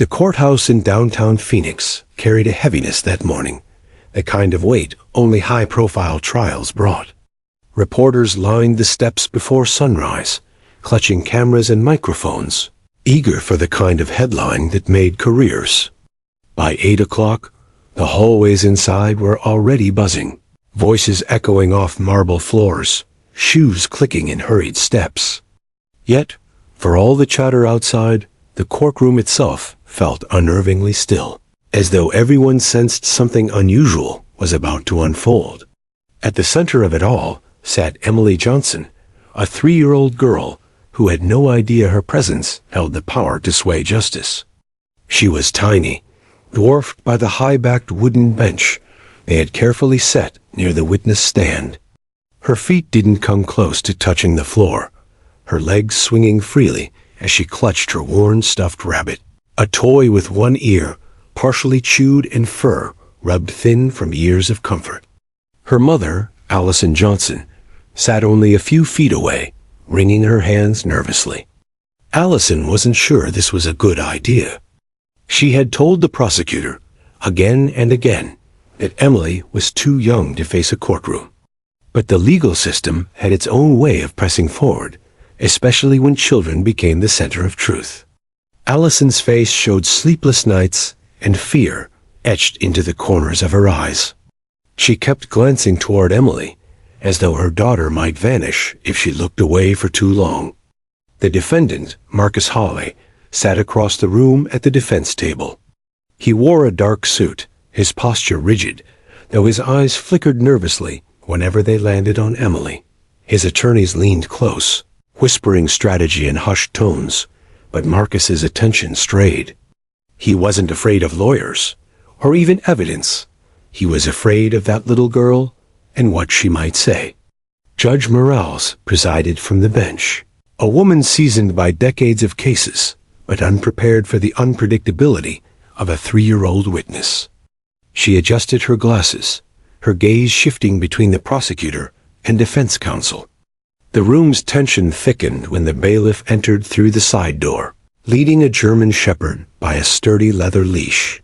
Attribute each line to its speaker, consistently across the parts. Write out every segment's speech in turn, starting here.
Speaker 1: The courthouse in downtown Phoenix carried a heaviness that morning, the kind of weight only high-profile trials brought. Reporters lined the steps before sunrise, clutching cameras and microphones, eager for the kind of headline that made careers. By 8 o'clock, the hallways inside were already buzzing, voices echoing off marble floors, shoes clicking in hurried steps. Yet, for all the chatter outside, the courtroom itself felt unnervingly still, as though everyone sensed something unusual was about to unfold. At the center of it all sat Emily Johnson, a 3-year-old girl who had no idea her presence held the power to sway justice. She was tiny, dwarfed by the high-backed wooden bench they had carefully set near the witness stand. Her feet didn't come close to touching the floor, her legs swinging freely as she clutched her worn stuffed rabbit, a toy with one ear partially chewed and fur rubbed thin from years of comfort. Her mother, Allison Johnson, sat only a few feet away, wringing her hands nervously. Allison wasn't sure this was a good idea. She had told the prosecutor, again and again, that Emily was too young to face a courtroom. But the legal system had its own way of pressing forward, especially when children became the center of truth. Allison's face showed sleepless nights and fear etched into the corners of her eyes. She kept glancing toward Emily, as though her daughter might vanish if she looked away for too long. The defendant, Marcus Hawley, sat across the room at the defense table. He wore a dark suit, his posture rigid, though his eyes flickered nervously whenever they landed on Emily. His attorneys leaned close, whispering strategy in hushed tones, but Marcus's attention strayed. He wasn't afraid of lawyers, or even evidence. He was afraid of that little girl and what she might say. Judge Morales presided from the bench, a woman seasoned by decades of cases, but unprepared for the unpredictability of a 3-year-old witness. She adjusted her glasses, her gaze shifting between the prosecutor and defense counsel. The room's tension thickened when the bailiff entered through the side door, leading a German shepherd by a sturdy leather leash.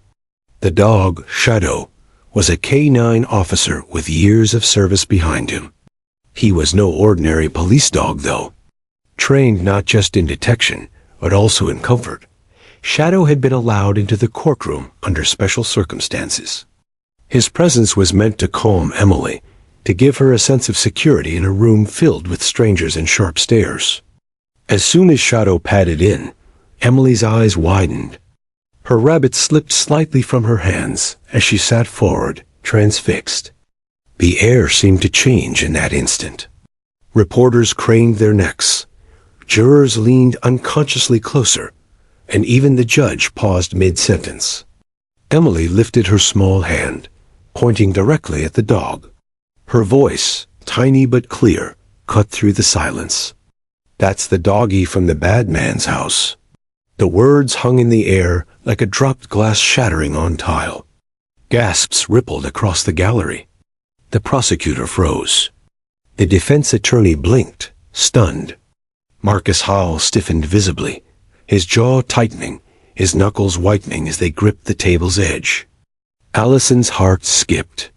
Speaker 1: The dog, Shadow, was a K-9 officer with years of service behind him. He was no ordinary police dog, though. Trained not just in detection, but also in comfort, Shadow had been allowed into the courtroom under special circumstances. His presence was meant to calm Emily, to give her a sense of security in a room filled with strangers and sharp stares. As soon as Shadow padded in, Emily's eyes widened. Her rabbit slipped slightly from her hands as she sat forward, transfixed. The air seemed to change in that instant. Reporters craned their necks. Jurors leaned unconsciously closer, and even the judge paused mid-sentence. Emily lifted her small hand, pointing directly at the dog. Her voice, tiny but clear, cut through the silence. "That's the doggy from the bad man's house." The words hung in the air like a dropped glass shattering on tile. Gasps rippled across the gallery. The prosecutor froze. The defense attorney blinked, stunned. Marcus Howell stiffened visibly, his jaw tightening, his knuckles whitening as they gripped the table's edge. Allison's heart skipped.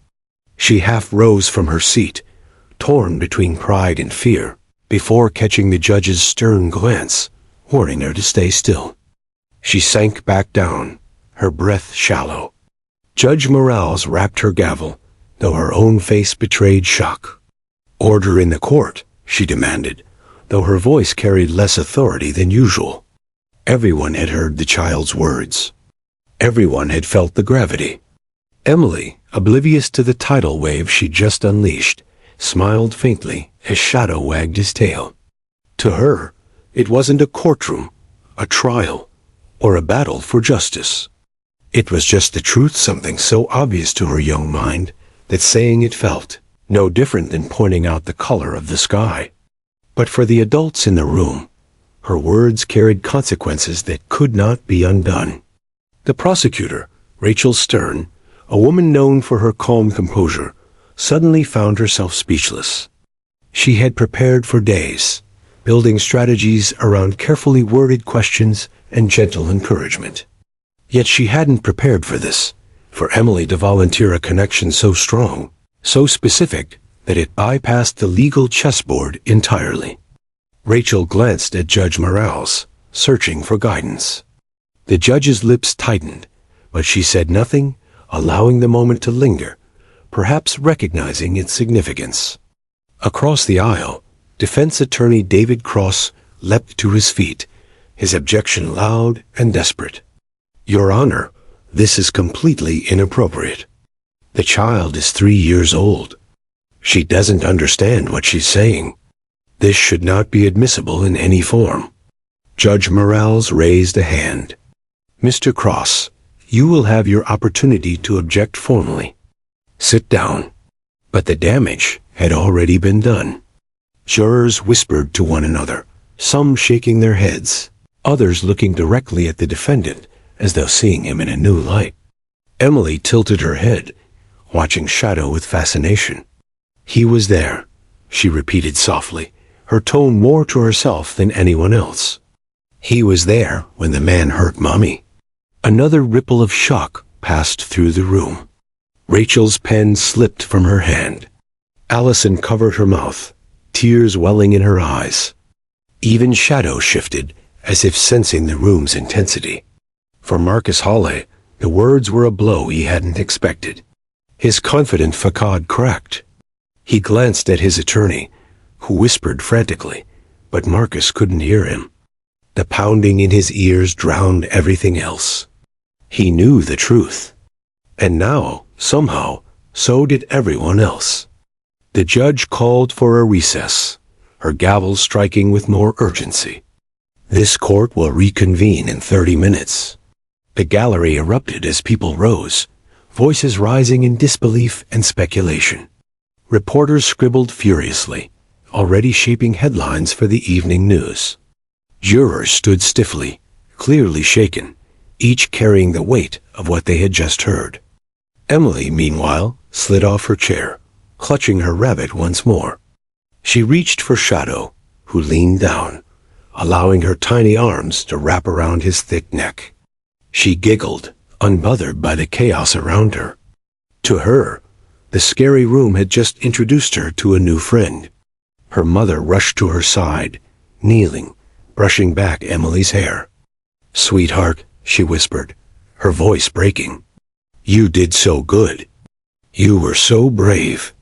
Speaker 1: She half rose from her seat, torn between pride and fear, before catching the judge's stern glance, warning her to stay still. She sank back down, her breath shallow. Judge Morales rapped her gavel, though her own face betrayed shock. "Order in the court," she demanded, though her voice carried less authority than usual. Everyone had heard the child's words. Everyone had felt the gravity. Emily, oblivious to the tidal wave she just unleashed, smiled faintly as Shadow wagged his tail. To her, it wasn't a courtroom, a trial, or a battle for justice. It was just the truth, something so obvious to her young mind that saying it felt no different than pointing out the color of the sky. But for the adults in the room, her words carried consequences that could not be undone. The prosecutor, Rachel Stern, a woman known for her calm composure, suddenly found herself speechless. She had prepared for days, building strategies around carefully worded questions and gentle encouragement. Yet she hadn't prepared for this, for Emily to volunteer a connection so strong, so specific, that it bypassed the legal chessboard entirely. Rachel glanced at Judge Morales, searching for guidance. The judge's lips tightened, but she said nothing, allowing the moment to linger, perhaps recognizing its significance. Across the aisle, defense attorney David Cross leapt to his feet, his objection loud and desperate. "Your Honor, this is completely inappropriate. The child is 3 years old. She doesn't understand what she's saying. This should not be admissible in any form." Judge Morales raised a hand. "Mr. Cross, you will have your opportunity to object formally. Sit down." But the damage had already been done. Jurors whispered to one another, some shaking their heads, others looking directly at the defendant as though seeing him in a new light. Emily tilted her head, watching Shadow with fascination. "He was there," she repeated softly, her tone more to herself than anyone else. "He was there when the man hurt Mommy." Another ripple of shock passed through the room. Rachel's pen slipped from her hand. Allison covered her mouth, tears welling in her eyes. Even Shadow shifted, as if sensing the room's intensity. For Marcus Hawley, the words were a blow he hadn't expected. His confident facade cracked. He glanced at his attorney, who whispered frantically, but Marcus couldn't hear him. The pounding in his ears drowned everything else. He knew the truth. And now, somehow, so did everyone else. The judge called for a recess, her gavel striking with more urgency. "This court will reconvene in 30 minutes. The gallery erupted as people rose, voices rising in disbelief and speculation. Reporters scribbled furiously, already shaping headlines for the evening news. Jurors stood stiffly, clearly shaken, each carrying the weight of what they had just heard. Emily, meanwhile, slid off her chair, clutching her rabbit once more. She reached for Shadow, who leaned down, allowing her tiny arms to wrap around his thick neck. She giggled, unbothered by the chaos around her. To her, the scary room had just introduced her to a new friend. Her mother rushed to her side, kneeling, brushing back Emily's hair. "Sweetheart," she whispered, her voice breaking. "You did so good. You were so brave."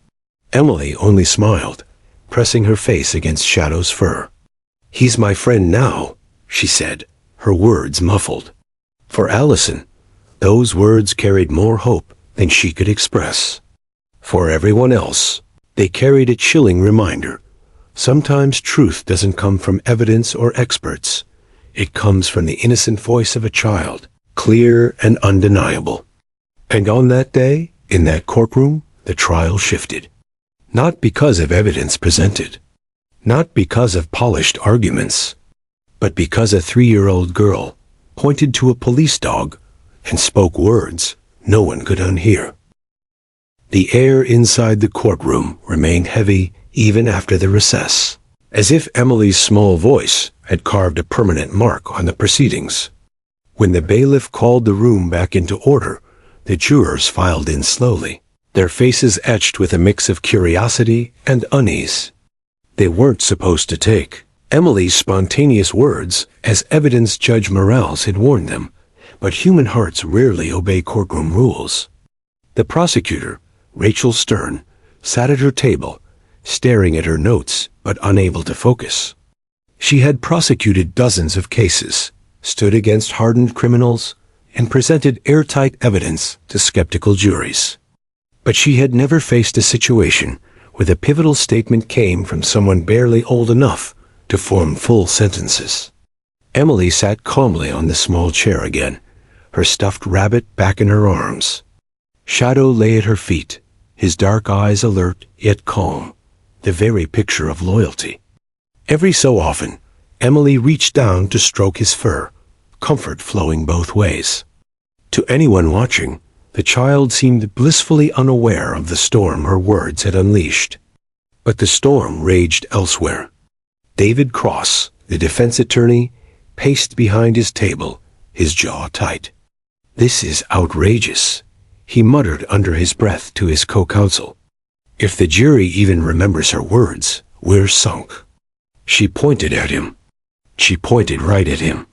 Speaker 1: Emily only smiled, pressing her face against Shadow's fur. "He's my friend now," she said, her words muffled. For Allison, those words carried more hope than she could express. For everyone else, they carried a chilling reminder. Sometimes truth doesn't come from evidence or experts. It comes from the innocent voice of a child, clear and undeniable. And on that day, in that courtroom, the trial shifted. Not because of evidence presented, not because of polished arguments, but because a 3-year-old girl pointed to a police dog and spoke words no one could unhear. The air inside the courtroom remained heavy even after the recess, as if Emily's small voice had carved a permanent mark on the proceedings. When the bailiff called the room back into order, the jurors filed in slowly, their faces etched with a mix of curiosity and unease. They weren't supposed to take Emily's spontaneous words as evidence. Judge Morales had warned them, but human hearts rarely obey courtroom rules. The prosecutor, Rachel Stern, sat at her table, staring at her notes but unable to focus. She had prosecuted dozens of cases, stood against hardened criminals, and presented airtight evidence to skeptical juries. But she had never faced a situation where the pivotal statement came from someone barely old enough to form full sentences. Emily sat calmly on the small chair again, her stuffed rabbit back in her arms. Shadow lay at her feet, his dark eyes alert yet calm, the very picture of loyalty. Every so often, Emily reached down to stroke his fur, comfort flowing both ways. To anyone watching, the child seemed blissfully unaware of the storm her words had unleashed. But the storm raged elsewhere. David Cross, the defense attorney, paced behind his table, his jaw tight. "This is outrageous," he muttered under his breath to his co-counsel. "If the jury even remembers her words, we're sunk." She pointed at him. She pointed right at him.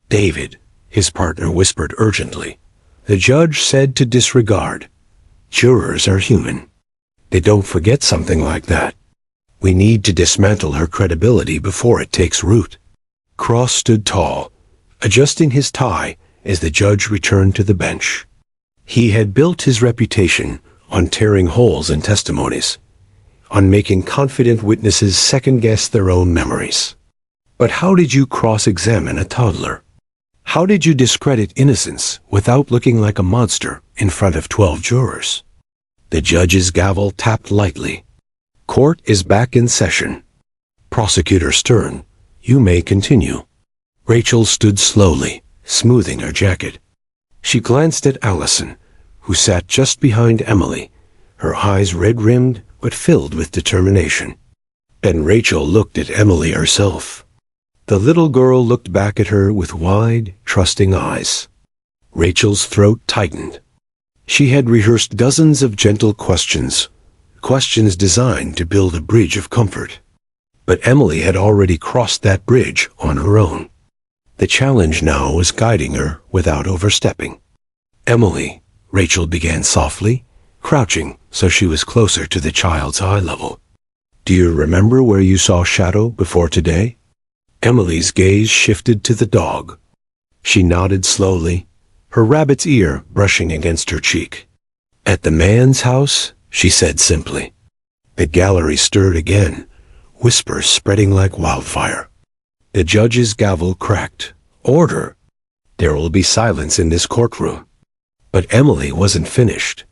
Speaker 1: "David," his partner whispered urgently. The judge said to disregard. "Jurors are human. They don't forget something like that. We need to dismantle her credibility before it takes root." Cross stood tall, adjusting his tie as the judge returned to the bench. He had built his reputation on tearing holes in testimonies, on making confident witnesses second-guess their own memories. But how did you cross-examine a toddler? How did you discredit innocence without looking like a monster in front of 12 jurors? The judge's gavel tapped lightly. "Court is back in session." Prosecutor Stern, "You may continue." Rachel stood slowly, smoothing her jacket. She glanced at Allison, who sat just behind Emily, her eyes red-rimmed but filled with determination. And Rachel looked at Emily herself. The little girl looked back at her with wide, trusting eyes. Rachel's throat tightened. She had rehearsed dozens of gentle questions designed to build a bridge of comfort. But Emily had already crossed that bridge on her own. The challenge now was guiding her without overstepping. "Emily," Rachel began softly, crouching so she was closer to the child's eye level. "Do you remember where you saw Shadow before today?" Emily's gaze shifted to the dog. She nodded slowly, her rabbit's ear brushing against her cheek. "At the man's house?" she said simply. The gallery stirred again, whispers spreading like wildfire. The judge's gavel cracked. "Order! There will be silence in this courtroom." But Emily wasn't finished.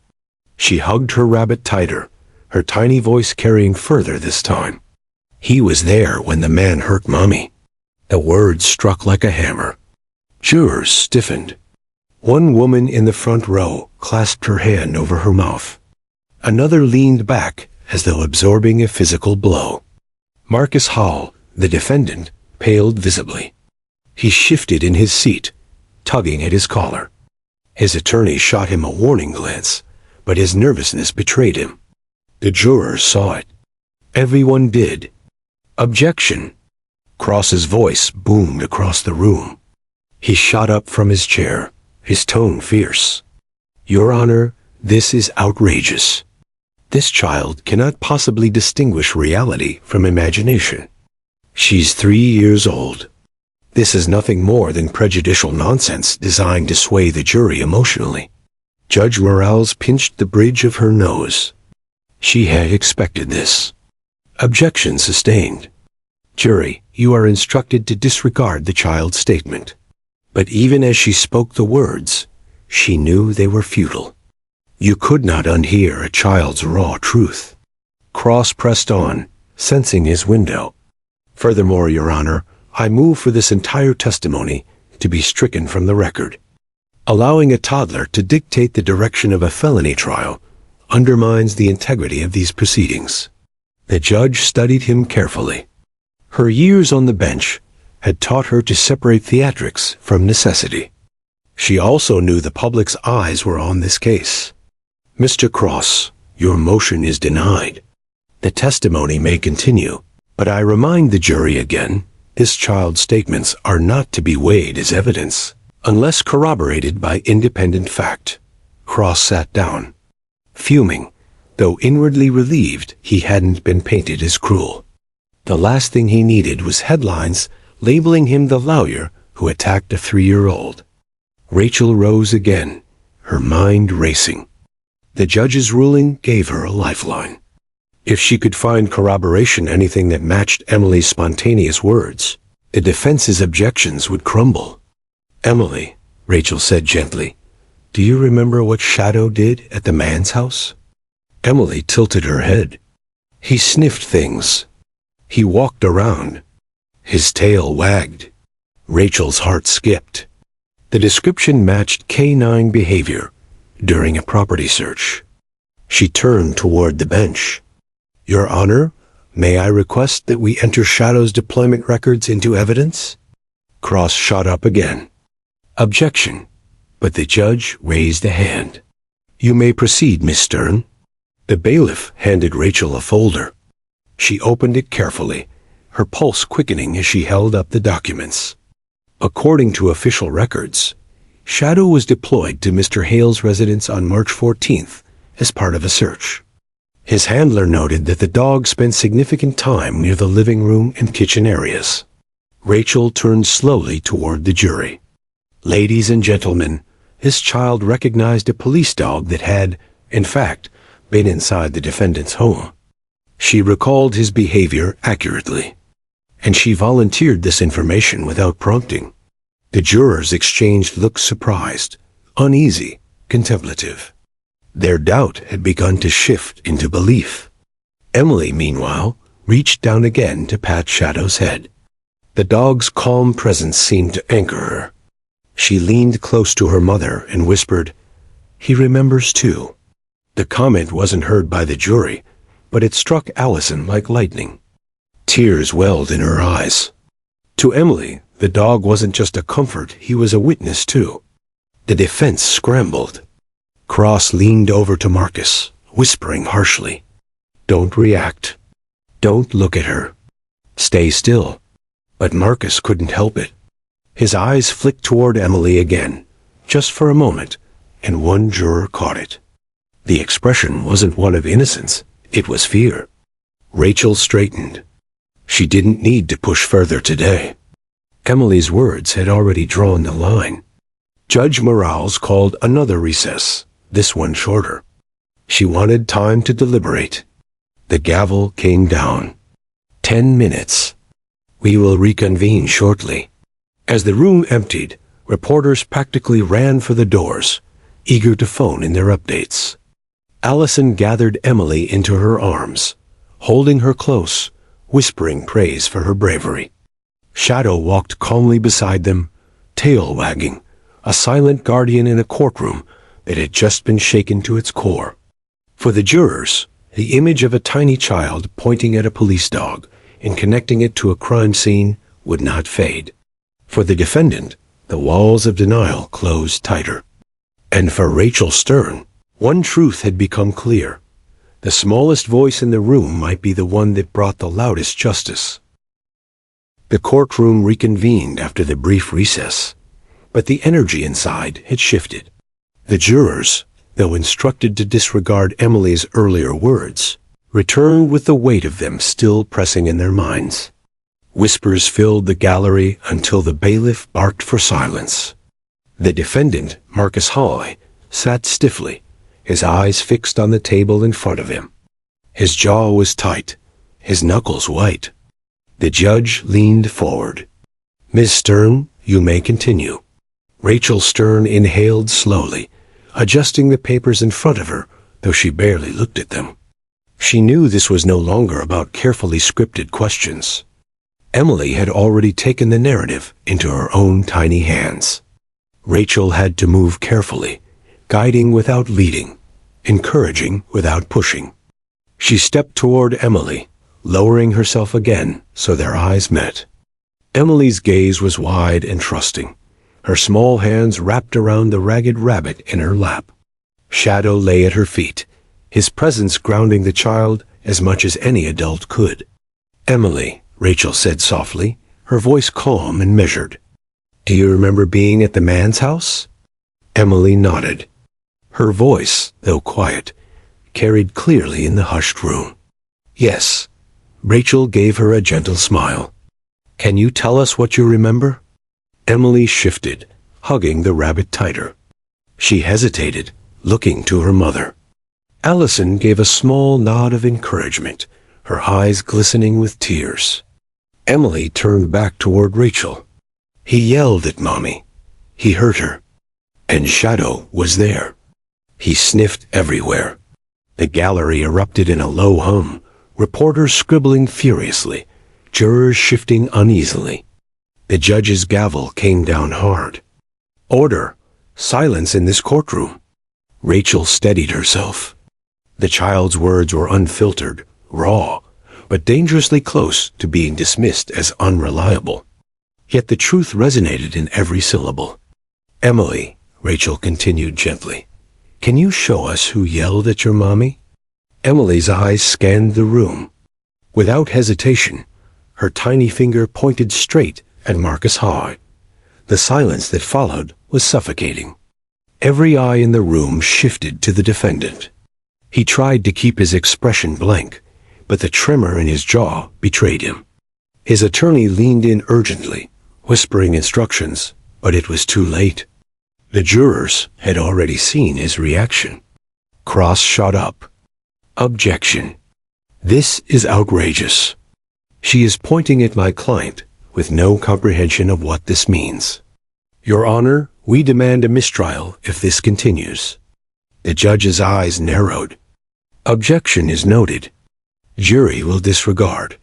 Speaker 1: She hugged her rabbit tighter, her tiny voice carrying further this time. "He was there when the man hurt Mommy." The words struck like a hammer. Jurors stiffened. One woman in the front row clasped her hand over her mouth. Another leaned back as though absorbing a physical blow. Marcus Hall, the defendant, paled visibly. He shifted in his seat, tugging at his collar. His attorney shot him a warning glance, but his nervousness betrayed him. The jurors saw it. Everyone did. "Objection!" Cross's voice boomed across the room. He shot up from his chair, his tone fierce. "Your Honor, this is outrageous. This child cannot possibly distinguish reality from imagination. She's 3 years old. This is nothing more than prejudicial nonsense designed to sway the jury emotionally." Judge Morales pinched the bridge of her nose. She had expected this. Objection sustained. "Jury, you are instructed to disregard the child's statement." But even as she spoke the words, she knew they were futile. You could not unhear a child's raw truth. Cross pressed on, sensing his window. "Furthermore, Your Honor, I move for this entire testimony to be stricken from the record. Allowing a toddler to dictate the direction of a felony trial undermines the integrity of these proceedings." The judge studied him carefully. Her years on the bench had taught her to separate theatrics from necessity. She also knew the public's eyes were on this case. "Mr. Cross, your motion is denied. The testimony may continue, but I remind the jury again, this child's statements are not to be weighed as evidence, unless corroborated by independent fact." Cross sat down, fuming, though inwardly relieved he hadn't been painted as cruel. The last thing he needed was headlines labeling him the lawyer who attacked a 3-year-old. Rachel rose again, her mind racing. The judge's ruling gave her a lifeline. If she could find corroboration anything that matched Emily's spontaneous words, the defense's objections would crumble. "Emily," Rachel said gently, "do you remember what Shadow did at the man's house?" Emily tilted her head. "He sniffed things. He walked around. His tail wagged." Rachel's heart skipped. The description matched canine behavior during a property search. She turned toward the bench. "Your Honor, may I request that we enter Shadow's deployment records into evidence?" Cross shot up again. "Objection. But the judge raised a hand. "You may proceed, Miss Stern." The bailiff handed Rachel a folder. She opened it carefully, her pulse quickening as she held up the documents. According to official records, Shadow was deployed to Mr. Hale's residence on March 14th as part of a search. His handler noted that the dog spent significant time near the living room and kitchen areas. Rachel turned slowly toward the jury. "Ladies and gentlemen, this child recognized a police dog that had, in fact, been inside the defendant's home. She recalled his behavior accurately, and she volunteered this information without prompting." The jurors exchanged looks, surprised, uneasy, contemplative. Their doubt had begun to shift into belief. Emily, meanwhile, reached down again to pat Shadow's head. The dog's calm presence seemed to anchor her. She leaned close to her mother and whispered, "He remembers too." The comment wasn't heard by the jury, but it struck Allison like lightning. Tears welled in her eyes. To Emily, the dog wasn't just a comfort, he was a witness too. The defense scrambled. Cross leaned over to Marcus, whispering harshly, "Don't react. Don't look at her. Stay still." But Marcus couldn't help it. His eyes flicked toward Emily again, just for a moment, and one juror caught it. The expression wasn't one of innocence, it was fear. Rachel straightened. She didn't need to push further today. Emily's words had already drawn the line. Judge Morales called another recess, this one shorter. She wanted time to deliberate. The gavel came down. 10 minutes. "We will reconvene shortly." As the room emptied, reporters practically ran for the doors, eager to phone in their updates. Allison gathered Emily into her arms, holding her close, whispering praise for her bravery. Shadow walked calmly beside them, tail wagging, a silent guardian in a courtroom that had just been shaken to its core. For the jurors, the image of a tiny child pointing at a police dog and connecting it to a crime scene would not fade. For the defendant, the walls of denial closed tighter. And for Rachel Stern, one truth had become clear. The smallest voice in the room might be the one that brought the loudest justice. The courtroom reconvened after the brief recess, but the energy inside had shifted. The jurors, though instructed to disregard Emily's earlier words, returned with the weight of them still pressing in their minds. Whispers filled the gallery until the bailiff barked for silence. The defendant, Marcus Hawley, sat stiffly, his eyes fixed on the table in front of him. His jaw was tight, his knuckles white. The judge leaned forward. "Miss Stern, you may continue." Rachel Stern inhaled slowly, adjusting the papers in front of her, though she barely looked at them. She knew this was no longer about carefully scripted questions. Emily had already taken the narrative into her own tiny hands. Rachel had to move carefully, guiding without leading, encouraging without pushing. She stepped toward Emily, lowering herself again so their eyes met. Emily's gaze was wide and trusting, her small hands wrapped around the ragged rabbit in her lap. Shadow lay at her feet, his presence grounding the child as much as any adult could. "Emily," Rachel said softly, her voice calm and measured. "Do you remember being at the man's house?" Emily nodded. Her voice, though quiet, carried clearly in the hushed room. "Yes." Rachel gave her a gentle smile. "Can you tell us what you remember?" Emily shifted, hugging the rabbit tighter. She hesitated, looking to her mother. Allison gave a small nod of encouragement, her eyes glistening with tears. Emily turned back toward Rachel. "He yelled at Mommy. He hurt her. And Shadow was there. He sniffed everywhere." The gallery erupted in a low hum, reporters scribbling furiously, jurors shifting uneasily. The judge's gavel came down hard. "Order! Silence in this courtroom!" Rachel steadied herself. The child's words were unfiltered, raw, but dangerously close to being dismissed as unreliable. Yet the truth resonated in every syllable. "Emily," Rachel continued gently. Can you show us who yelled at your mommy? Emily's eyes scanned the room. Without hesitation, her tiny finger pointed straight at Marcus Hall. The silence that followed was suffocating. Every eye in the room shifted to the defendant. He tried to keep his expression blank, but the tremor in his jaw betrayed him. His attorney leaned in urgently, whispering instructions, but it was too late. The jurors had already seen his reaction. Cross shot up. Objection. This is outrageous. She is pointing at my client with no comprehension of what this means. Your Honor, we demand a mistrial if this continues. The judge's eyes narrowed. Objection is noted. Jury will disregard.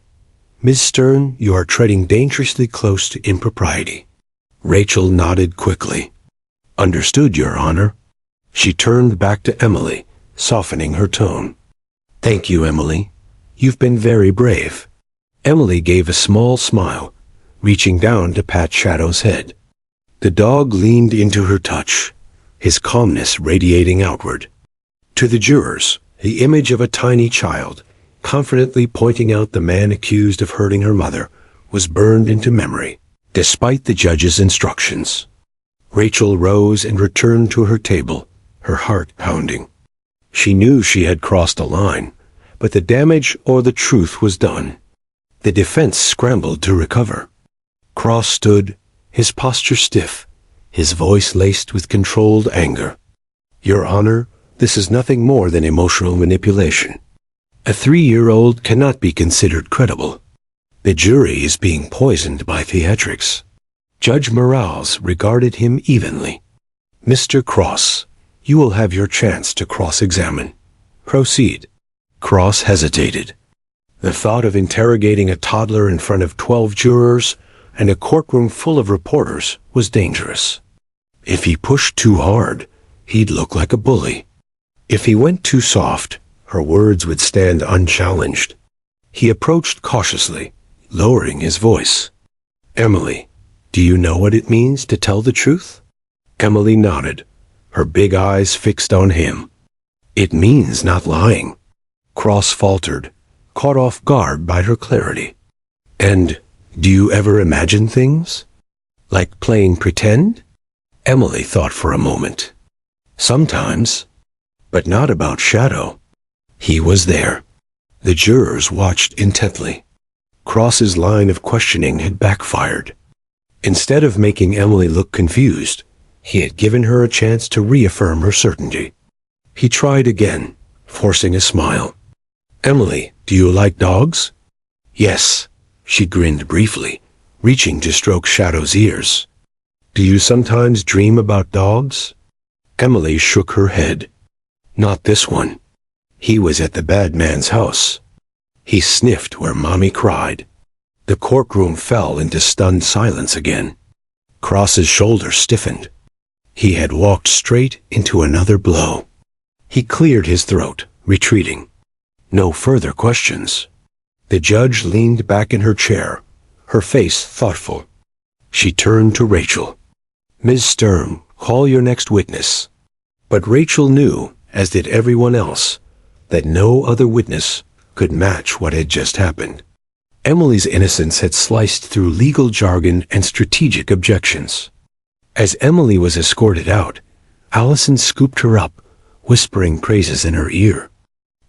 Speaker 1: Ms. Stern, you are treading dangerously close to impropriety. Rachel nodded quickly. Understood, Your Honor. She turned back to Emily, softening her tone. Thank you, Emily. You've been very brave. Emily gave a small smile, reaching down to pat Shadow's head. The dog leaned into her touch, his calmness radiating outward. To the jurors, the image of a tiny child, confidently pointing out the man accused of hurting her mother, was burned into memory, despite the judge's instructions. Rachel rose and returned to her table, her heart pounding. She knew she had crossed a line, but the damage or the truth was done. The defense scrambled to recover. Cross stood, his posture stiff, his voice laced with controlled anger. Your Honor, this is nothing more than emotional manipulation. A 3-year-old cannot be considered credible. The jury is being poisoned by theatrics. Judge Morales regarded him evenly. Mr. Cross, you will have your chance to cross-examine. Proceed. Cross hesitated. The thought of interrogating a toddler in front of 12 jurors and a courtroom full of reporters was dangerous. If he pushed too hard, he'd look like a bully. If he went too soft, her words would stand unchallenged. He approached cautiously, lowering his voice. Emily, do you know what it means to tell the truth? Emily nodded, her big eyes fixed on him. It means not lying. Cross faltered, caught off guard by her clarity. And do you ever imagine things? Like playing pretend? Emily thought for a moment. Sometimes, but not about Shadow. He was there. The jurors watched intently. Cross's line of questioning had backfired. Instead of making Emily look confused, he had given her a chance to reaffirm her certainty. He tried again, forcing a smile. Emily, do you like dogs? Yes, she grinned briefly, reaching to stroke Shadow's ears. Do you sometimes dream about dogs? Emily shook her head. Not this one. He was at the bad man's house. He sniffed where Mommy cried. The courtroom fell into stunned silence again. Cross's shoulders stiffened. He had walked straight into another blow. He cleared his throat, retreating. No further questions. The judge leaned back in her chair, her face thoughtful. She turned to Rachel. Ms. Stern, call your next witness. But Rachel knew, as did everyone else, that no other witness could match what had just happened. Emily's innocence had sliced through legal jargon and strategic objections. As Emily was escorted out, Allison scooped her up, whispering praises in her ear.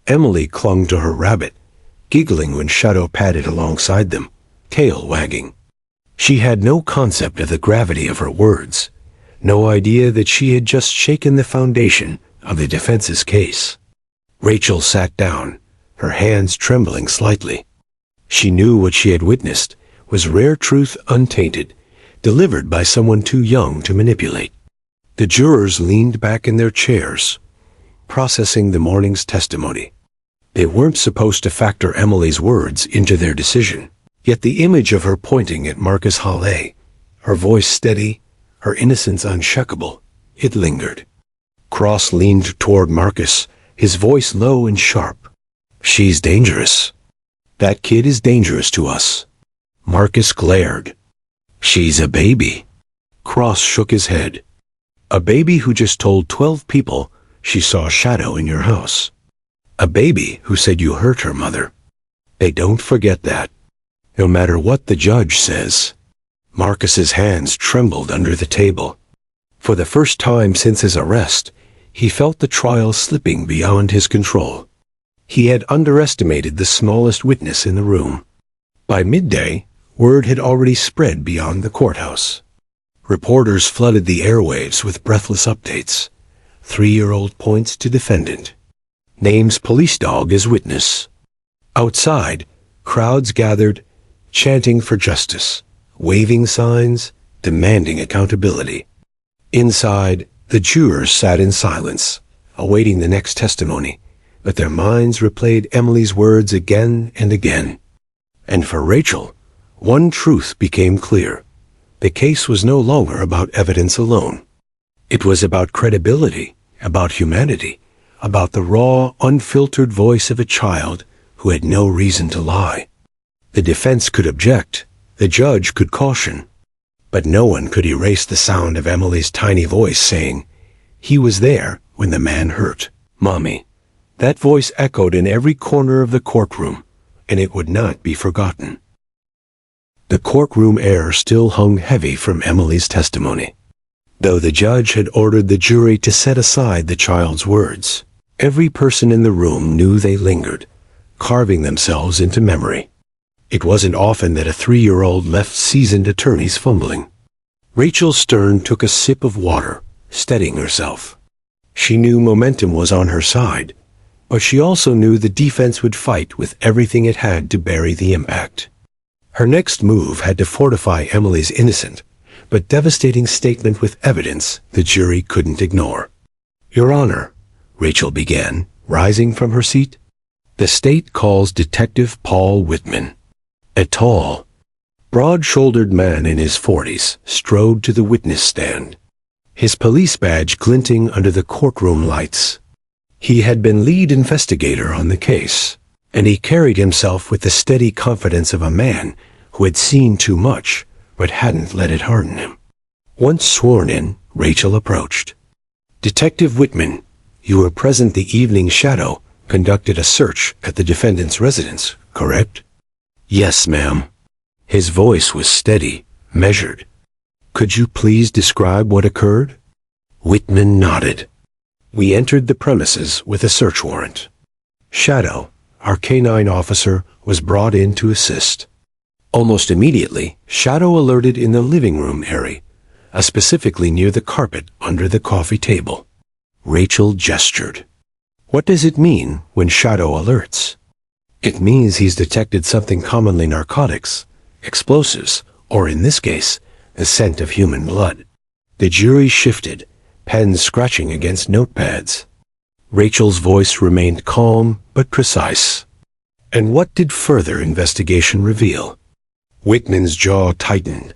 Speaker 1: Emily clung to her rabbit, giggling when Shadow padded alongside them, tail wagging. She had no concept of the gravity of her words, no idea that she had just shaken the foundation of the defense's case. Rachel sat down, her hands trembling slightly. She knew what she had witnessed was rare truth untainted, delivered by someone too young to manipulate. The jurors leaned back in their chairs, processing the morning's testimony. They weren't supposed to factor Emily's words into their decision, yet the image of her pointing at Marcus Halle, her voice steady, her innocence unshakable, it lingered. Cross leaned toward Marcus, his voice low and sharp. She's dangerous. That kid is dangerous to us. Marcus glared. She's a baby. Cross shook his head. A baby who just told 12 people she saw a shadow in your house. A baby who said you hurt her mother. They don't forget that, no matter what the judge says. Marcus's hands trembled under the table. For the first time since his arrest, he felt the trial slipping beyond his control. He had underestimated the smallest witness in the room. By midday, word had already spread beyond the courthouse. Reporters flooded the airwaves with breathless updates. 3-year-old points to defendant. Names police dog as witness. Outside, crowds gathered, chanting for justice, waving signs, demanding accountability. Inside, the jurors sat in silence, awaiting the next testimony, but their minds replayed Emily's words again and again. And for Rachel, one truth became clear. The case was no longer about evidence alone. It was about credibility, about humanity, about the raw, unfiltered voice of a child who had no reason to lie. The defense could object, the judge could caution, but no one could erase the sound of Emily's tiny voice saying, "He was there when the man hurt Mommy." That voice echoed in every corner of the courtroom, and it would not be forgotten. The courtroom air still hung heavy from Emily's testimony. Though the judge had ordered the jury to set aside the child's words, every person in the room knew they lingered, carving themselves into memory. It wasn't often that a 3-year-old left seasoned attorneys fumbling. Rachel Stern took a sip of water, steadying herself. She knew momentum was on her side, but she also knew the defense would fight with everything it had to bury the impact. Her next move had to fortify Emily's innocent, but devastating statement with evidence the jury couldn't ignore. "Your Honor," Rachel began, rising from her seat, "the state calls Detective Paul Whitman." A tall, broad-shouldered man in his 40s strode to the witness stand, his police badge glinting under the courtroom lights. He had been lead investigator on the case, and he carried himself with the steady confidence of a man who had seen too much but hadn't let it harden him. Once sworn in, Rachel approached. "Detective Whitman, you were present the evening Shadow conducted a search at the defendant's residence, correct?" "Yes, ma'am." His voice was steady, measured. "Could you please describe what occurred?" Whitman nodded. "We entered the premises with a search warrant. Shadow, our canine officer, was brought in to assist. Almost immediately, Shadow alerted in the living room area, specifically near the carpet under the coffee table." Rachel gestured. "What does it mean when Shadow alerts?" "It means he's detected something commonly narcotics, explosives, or in this case, the scent of human blood." The jury shifted, pens scratching against notepads. Rachel's voice remained calm but precise. "And what did further investigation reveal?" Whitman's jaw tightened.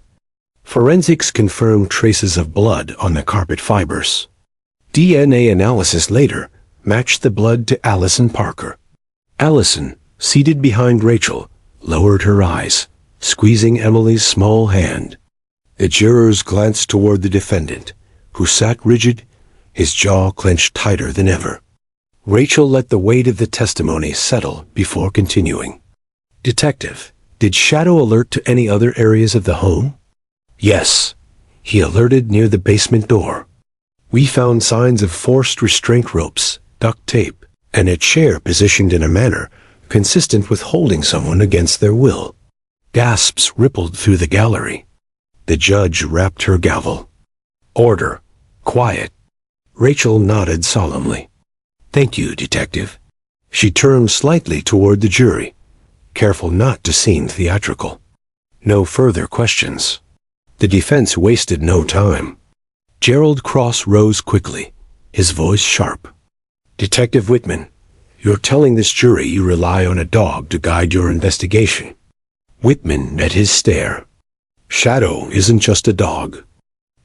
Speaker 1: "Forensics confirmed traces of blood on the carpet fibers. DNA analysis later matched the blood to Allison Parker." Allison, seated behind Rachel, lowered her eyes, squeezing Emily's small hand. The jurors glanced toward the defendant, who sat rigid, his jaw clenched tighter than ever. Rachel let the weight of the testimony settle before continuing. "Detective, did Shadow alert to any other areas of the home?" "Yes. He alerted near the basement door. We found signs of forced restraint ropes, duct tape, and a chair positioned in a manner consistent with holding someone against their will." Gasps rippled through the gallery. The judge rapped her gavel. "Order. Quiet." Rachel nodded solemnly. "Thank you, Detective." She turned slightly toward the jury, careful not to seem theatrical. No further questions. The defense wasted no time. Gerald Cross rose quickly, his voice sharp. "Detective Whitman, you're telling this jury you rely on a dog to guide your investigation." Whitman met his stare. "Shadow isn't just a dog.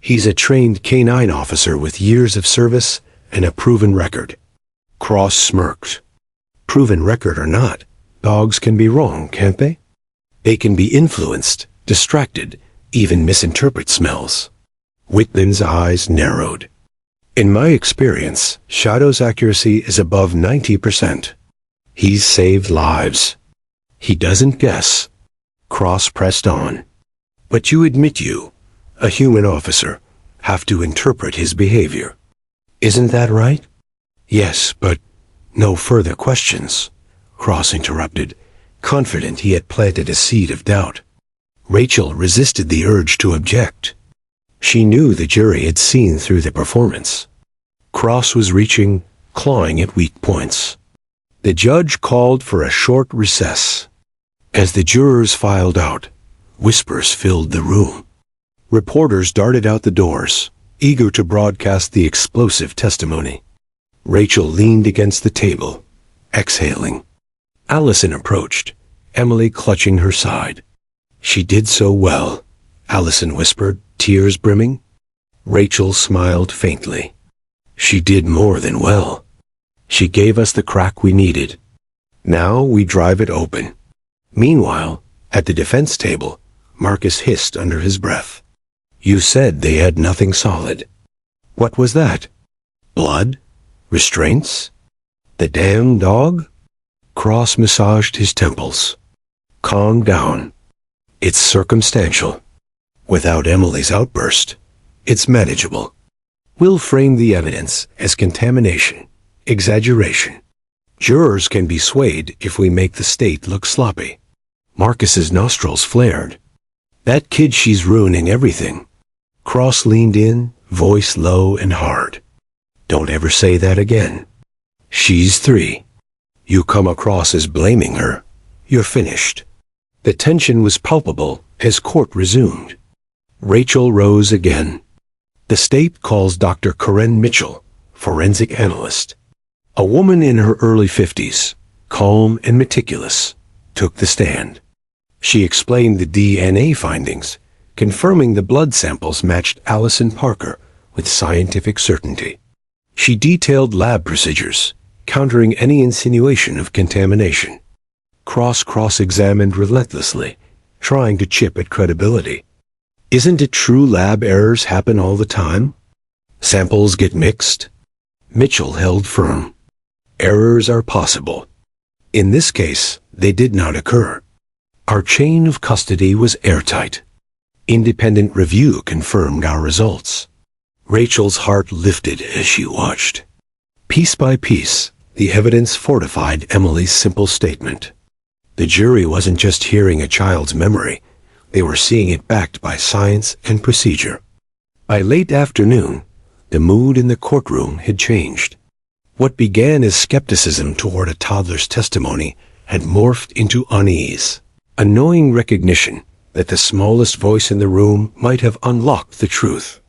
Speaker 1: He's a trained canine officer with years of service and a proven record." Cross smirked. "Proven record or not, dogs can be wrong, can't they? They can be influenced, distracted, even misinterpret smells." Whitman's eyes narrowed, In my experience, Shadow's accuracy is above 90%. He's saved lives. He doesn't guess. Cross pressed on. But you admit you, a human officer, have to interpret his behavior. Isn't that right? Yes, but no further questions, Cross interrupted, confident he had planted a seed of doubt. Rachel resisted the urge to object. She knew the jury had seen through the performance. Cross was reaching, clawing at weak points. The judge called for a short recess. As the jurors filed out, whispers filled the room. Reporters darted out the doors, eager to broadcast the explosive testimony. Rachel leaned against the table, exhaling. Allison approached, Emily clutching her side. She did so well, Allison whispered, tears brimming. Rachel smiled faintly. She did more than well. She gave us the crack we needed. Now we drive it open. Meanwhile, at the defense table, Marcus hissed under his breath. You said they had nothing solid. What was that? Blood? Restraints? The damn dog? Cross massaged his temples. Calm down. It's circumstantial. Without Emily's outburst, it's manageable. We'll frame the evidence as contamination, exaggeration. Jurors can be swayed if we make the state look sloppy. Marcus's nostrils flared. That kid, she's ruining everything. Cross leaned in, voice low and hard. Don't ever say that again. She's 3. You come across as blaming her, you're finished. The tension was palpable as court resumed. Rachel rose again. The state calls Dr. Corinne Mitchell, forensic analyst. A woman in her early 50s, calm and meticulous, took the stand. She explained the DNA findings, confirming the blood samples matched Allison Parker with scientific certainty. She detailed lab procedures, countering any insinuation of contamination. Cross cross-examined relentlessly, trying to chip at credibility. Isn't it true lab errors happen all the time? Samples get mixed? Mitchell held firm. Errors are possible. In this case, they did not occur. Our chain of custody was airtight. Independent review confirmed our results. Rachel's heart lifted as she watched. Piece by piece, the evidence fortified Emily's simple statement. The jury wasn't just hearing a child's memory. They were seeing it backed by science and procedure. By late afternoon, the mood in the courtroom had changed. What began as skepticism toward a toddler's testimony had morphed into unease, a gnawing recognition that the smallest voice in the room might have unlocked the truth.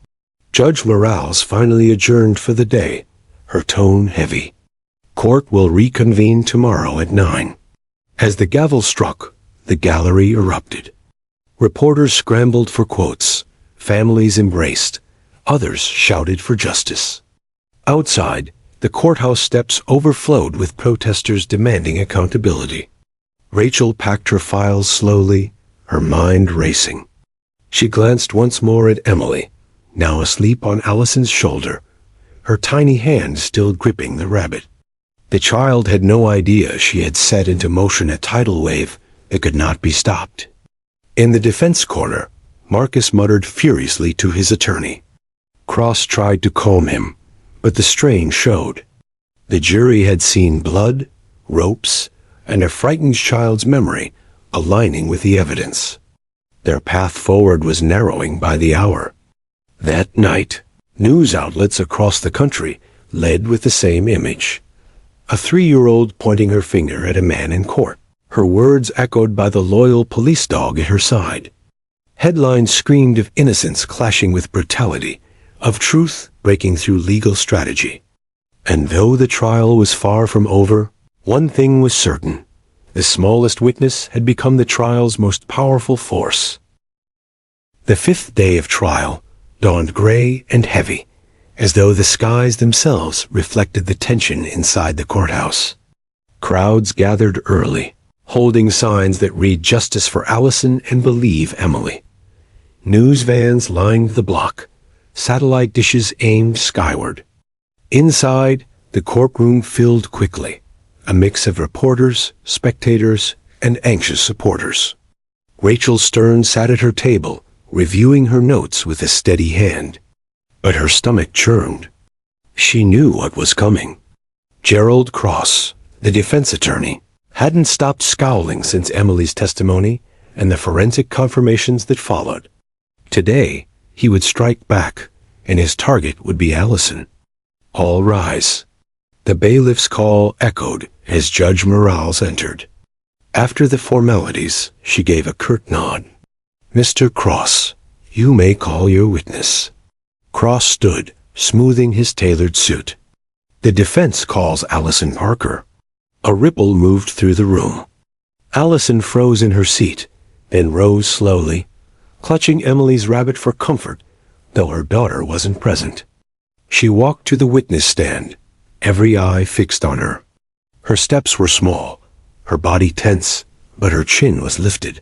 Speaker 1: Judge Morales finally adjourned for the day, her tone heavy. Court will reconvene tomorrow at 9. As the gavel struck, the gallery erupted. Reporters scrambled for quotes, families embraced, others shouted for justice. Outside, the courthouse steps overflowed with protesters demanding accountability. Rachel packed her files slowly, her mind racing. She glanced once more at Emily, now asleep on Allison's shoulder, her tiny hand still gripping the rabbit. The child had no idea she had set into motion a tidal wave that could not be stopped. In the defense corner, Marcus muttered furiously to his attorney. Cross tried to calm him, but the strain showed. The jury had seen blood, ropes, and a frightened child's memory aligning with the evidence. Their path forward was narrowing by the hour. That night, news outlets across the country led with the same image. A 3-year-old pointing her finger at a man in court, her words echoed by the loyal police dog at her side. Headlines screamed of innocence clashing with brutality, of truth breaking through legal strategy. And though the trial was far from over, one thing was certain. The smallest witness had become the trial's most powerful force. The 5th day of trial dawned gray and heavy, as though the skies themselves reflected the tension inside the courthouse. Crowds gathered early, holding signs that read "Justice for Allison and Believe Emily." News vans lined the block, satellite dishes aimed skyward. Inside, the courtroom filled quickly, a mix of reporters, spectators, and anxious supporters. Rachel Stern sat at her table, reviewing her notes with a steady hand. But her stomach churned. She knew what was coming. Gerald Cross, the defense attorney, hadn't stopped scowling since Emily's testimony and the forensic confirmations that followed. Today, he would strike back, and his target would be Allison. All rise. The bailiff's call echoed as Judge Morales entered. After the formalities, she gave a curt nod. "Mr. Cross, you may call your witness." Cross stood, smoothing his tailored suit. "The defense calls Allison Parker." A ripple moved through the room. Allison froze in her seat, then rose slowly, clutching Emily's rabbit for comfort, though her daughter wasn't present. She walked to the witness stand, every eye fixed on her. Her steps were small, her body tense, but her chin was lifted.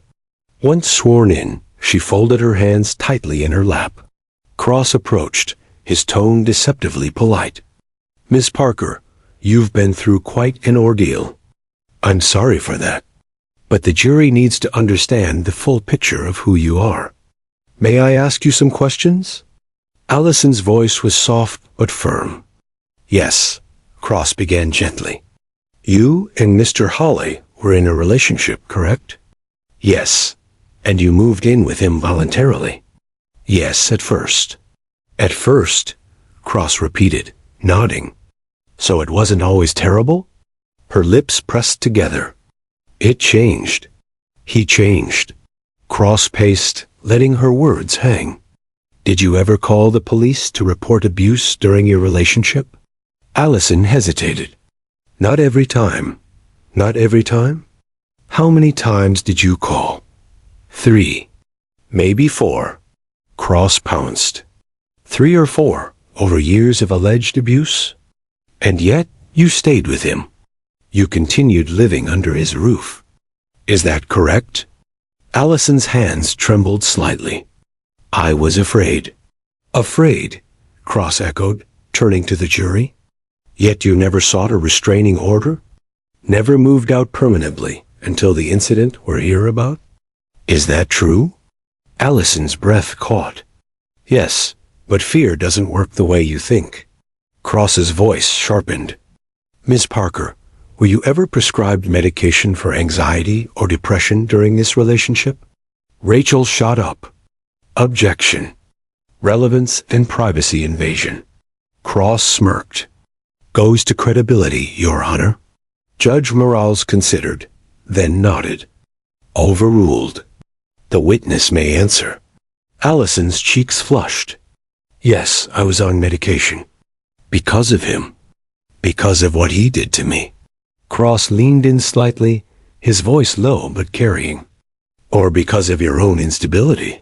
Speaker 1: Once sworn in, she folded her hands tightly in her lap. Cross approached, his tone deceptively polite. "Miss Parker, you've been through quite an ordeal. I'm sorry for that. But the jury needs to understand the full picture of who you are. May I ask you some questions?" Allison's voice was soft but firm. "Yes," Cross began gently. "You and Mr. Hawley were in a relationship, correct?" "Yes." "And you moved in with him voluntarily?" "Yes, at first." "At first," Cross repeated, nodding. "So it wasn't always terrible?" Her lips pressed together. "It changed." "He changed." Cross paced, letting her words hang. "Did you ever call the police to report abuse during your relationship?" Allison hesitated. "Not every time." "Not every time?" "How many times did you call?" "3. Maybe 4. Cross pounced. 3 or 4, over years of alleged abuse? And yet, you stayed with him. You continued living under his roof. Is that correct?" Allison's hands trembled slightly. "I was afraid." "Afraid?" Cross echoed, turning to the jury. "Yet you never sought a restraining order? Never moved out permanently until the incident we're here about? Is that true?" Allison's breath caught. "Yes, but fear doesn't work the way you think." Cross's voice sharpened. "Miss Parker, were you ever prescribed medication for anxiety or depression during this relationship?" Rachel shot up. "Objection. Relevance and privacy invasion." Cross smirked. "Goes to credibility, Your Honor." Judge Morales considered, then nodded. "Overruled. The witness may answer." Allison's cheeks flushed. "Yes, I was on medication. Because of him. Because of what he did to me." Cross leaned in slightly, his voice low but carrying. "Or because of your own instability."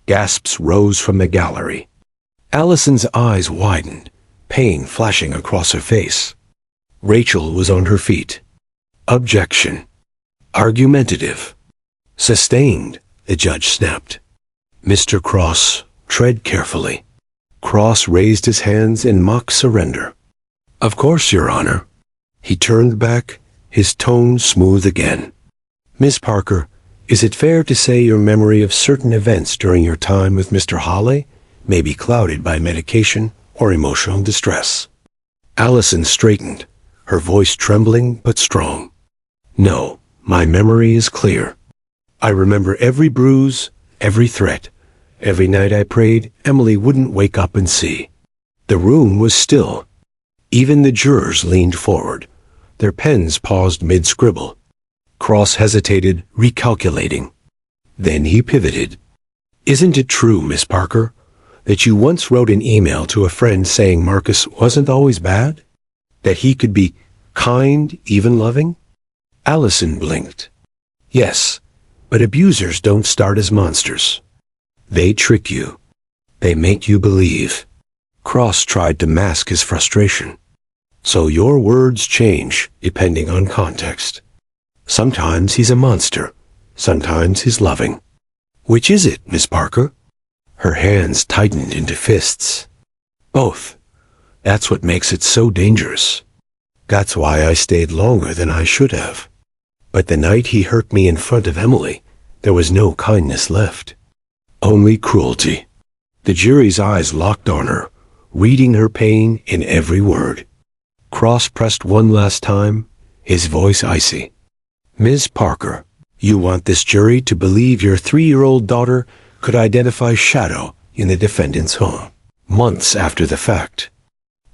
Speaker 1: Gasps rose from the gallery. Allison's eyes widened, pain flashing across her face. Rachel was on her feet. "Objection. Argumentative." "Sustained," the judge snapped. "Mr. Cross, tread carefully." Cross raised his hands in mock surrender. "Of course, Your Honor." He turned back, his tone smooth again. "Miss Parker, is it fair to say your memory of certain events during your time with Mr. Hawley may be clouded by medication or emotional distress?" Allison straightened, her voice trembling but strong. "No, my memory is clear. I remember every bruise, every threat, every night I prayed Emily wouldn't wake up and see." The room was still. Even the jurors leaned forward, their pens paused mid-scribble. Cross hesitated, recalculating. Then he pivoted. "Isn't it true, Miss Parker, that you once wrote an email to a friend saying Marcus wasn't always bad? That he could be kind, even loving?" Allison blinked. "Yes, but abusers don't start as monsters. They trick you. They make you believe." Cross tried to mask his frustration. "So your words change depending on context. Sometimes he's a monster. Sometimes he's loving. Which is it, Miss Parker?" Her hands tightened into fists. "Both. That's what makes it so dangerous. That's why I stayed longer than I should have. But the night he hurt me in front of Emily, there was no kindness left. Only cruelty. The jury's eyes locked on her, reading her pain in every word. Cross pressed one last time, his voice icy. Ms. Parker, you want this jury to believe your 3-year-old daughter could identify Shadow in the defendant's home, months after the fact.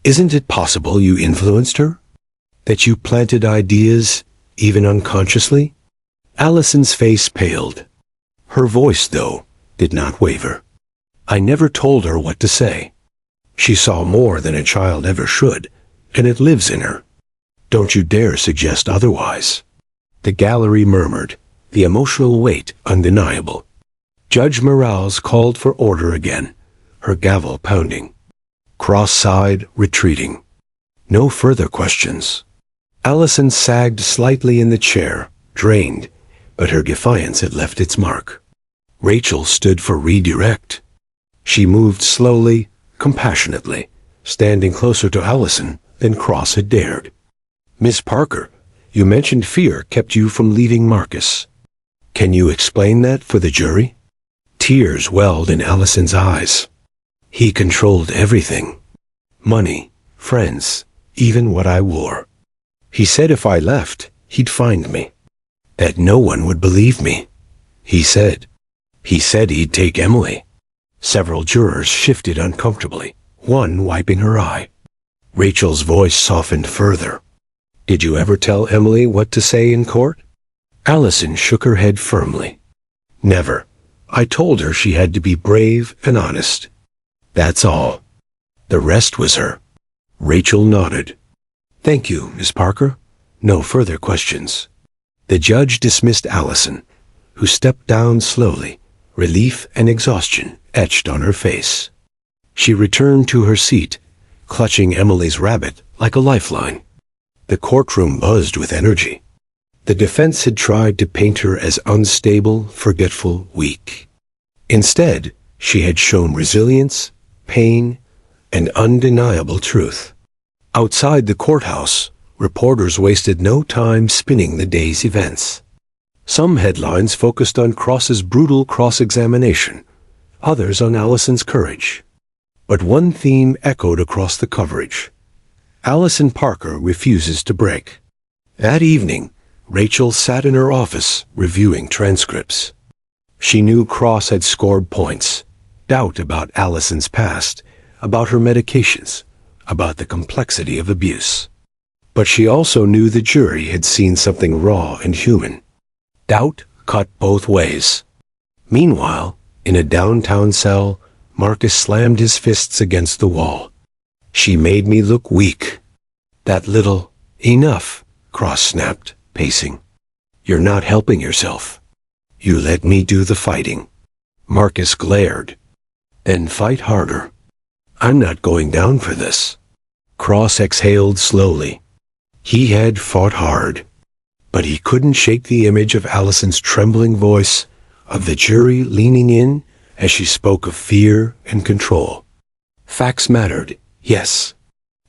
Speaker 1: Isn't it possible you influenced her? That you planted ideas, even unconsciously? Allison's face paled. Her voice, though, did not waver. I never told her what to say. She saw more than a child ever should, and it lives in her. Don't you dare suggest otherwise. The gallery murmured, the emotional weight undeniable. Judge Morales called for order again, her gavel pounding. Cross sighed, retreating. No further questions. Allison sagged slightly in the chair, drained, but her defiance had left its mark. Rachel stood for redirect. She moved slowly, compassionately, standing closer to Allison than Cross had dared. Miss Parker, you mentioned fear kept you from leaving Marcus. Can you explain that for the jury? Tears welled in Allison's eyes. He controlled everything. Money, friends, even what I wore. He said if I left, he'd find me. That no one would believe me. He said he'd take Emily. Several jurors shifted uncomfortably, one wiping her eye. Rachel's voice softened further. Did you ever tell Emily what to say in court? Allison shook her head firmly. Never. I told her she had to be brave and honest. That's all. The rest was her. Rachel nodded. Thank you, Miss Parker. No further questions. The judge dismissed Allison, who stepped down slowly, relief and exhaustion etched on her face. She returned to her seat, clutching Emily's rabbit like a lifeline. The courtroom buzzed with energy. The defense had tried to paint her as unstable, forgetful, weak. Instead, she had shown resilience, pain, and undeniable truth. Outside the courthouse, reporters wasted no time spinning the day's events. Some headlines focused on Cross's brutal cross-examination, others on Allison's courage. But one theme echoed across the coverage. Allison Parker refuses to break. That evening, Rachel sat in her office reviewing transcripts. She knew Cross had scored points, doubt about Allison's past, about her medications, about the complexity of abuse. But she also knew the jury had seen something raw and human. Doubt cut both ways. Meanwhile, in a downtown cell, Marcus slammed his fists against the wall. She made me look weak. That little, enough, Cross snapped, pacing. You're not helping yourself. You let me do the fighting. Marcus glared. Then fight harder. I'm not going down for this. Cross exhaled slowly. He had fought hard, but he couldn't shake the image of Allison's trembling voice, of the jury leaning in as she spoke of fear and control. Facts mattered, yes,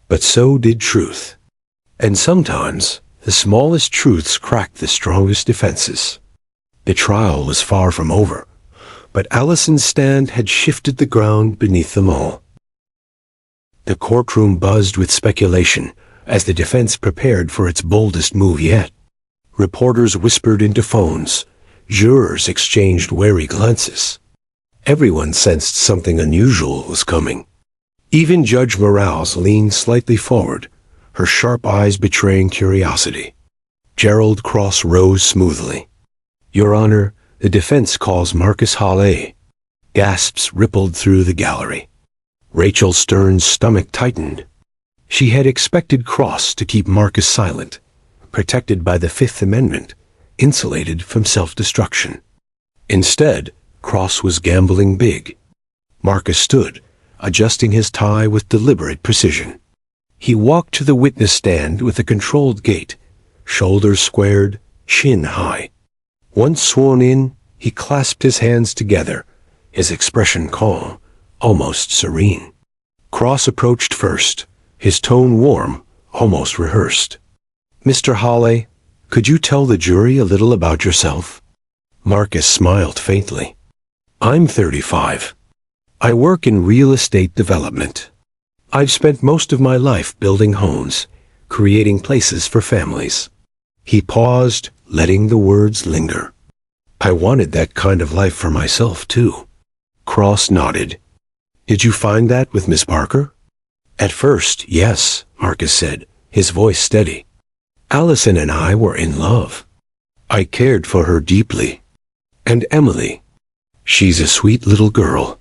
Speaker 1: but so did truth. And sometimes, the smallest truths cracked the strongest defenses. The trial was far from over, but Allison's stand had shifted the ground beneath them all. The courtroom buzzed with speculation as the defense prepared for its boldest move yet. Reporters whispered into phones. Jurors exchanged wary glances. Everyone sensed something unusual was coming. Even Judge Morales leaned slightly forward, her sharp eyes betraying curiosity. Gerald Cross rose smoothly. Your Honor, the defense calls Marcus Hallé. Gasps rippled through the gallery. Rachel Stern's stomach tightened. She had expected Cross to keep Marcus silent, protected by the Fifth Amendment, insulated from self-destruction. Instead, Cross was gambling big. Marcus stood, adjusting his tie with deliberate precision. He walked to the witness stand with a controlled gait, shoulders squared, chin high. Once sworn in, he clasped his hands together, his expression calm, almost serene. Cross approached first, his tone warm, almost rehearsed. "Mr. Hawley, could you tell the jury a little about yourself?" Marcus smiled faintly. "I'm 35. I work in real estate development. I've spent most of my life building homes, creating places for families." He paused, letting the words linger. "I wanted that kind of life for myself, too." Cross nodded. "Did you find that with Miss Parker?" "At first, yes," Marcus said, his voice steady. "Allison and I were in love. I cared for her deeply. And Emily. She's a sweet little girl.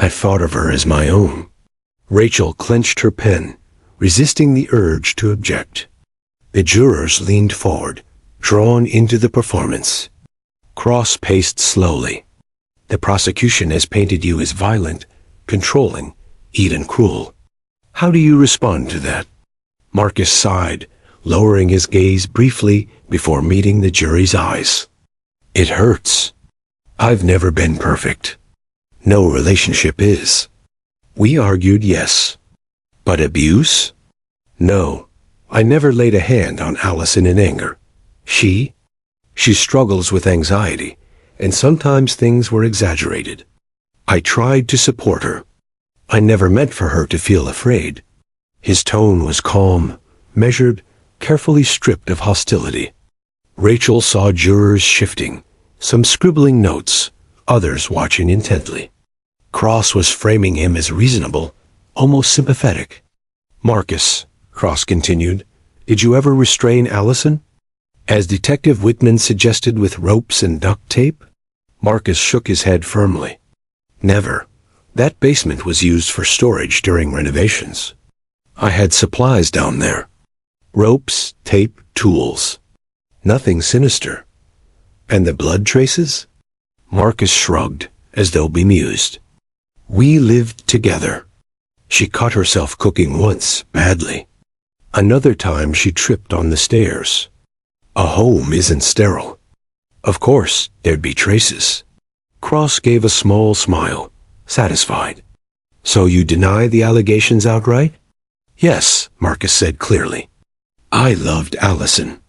Speaker 1: I thought of her as my own." Rachel clenched her pen, resisting the urge to object. The jurors leaned forward, drawn into the performance. Cross paced slowly. "The prosecution has painted you as violent, controlling, even cruel. How do you respond to that?" Marcus sighed, lowering his gaze briefly before meeting the jury's eyes. "It hurts. I've never been perfect. No relationship is. We argued, yes. But abuse? No. I never laid a hand on Allison in anger. She struggles with anxiety, and sometimes things were exaggerated. I tried to support her. I never meant for her to feel afraid." His tone was calm, measured, carefully stripped of hostility. Rachel saw jurors shifting, some scribbling notes, others watching intently. Cross was framing him as reasonable, almost sympathetic. "Marcus," Cross continued, "did you ever restrain Allison? As Detective Whitman suggested, with ropes and duct tape?" Marcus shook his head firmly. "Never. That basement was used for storage during renovations. I had supplies down there. Ropes, tape, tools. Nothing sinister. And the blood traces?" Marcus shrugged, as though bemused. "We lived together. She cut herself cooking once, badly. Another time she tripped on the stairs. A home isn't sterile. Of course, there'd be traces." Cross gave a small smile, satisfied. "So you deny the allegations outright?" "Yes," Marcus said clearly. "I loved Allison.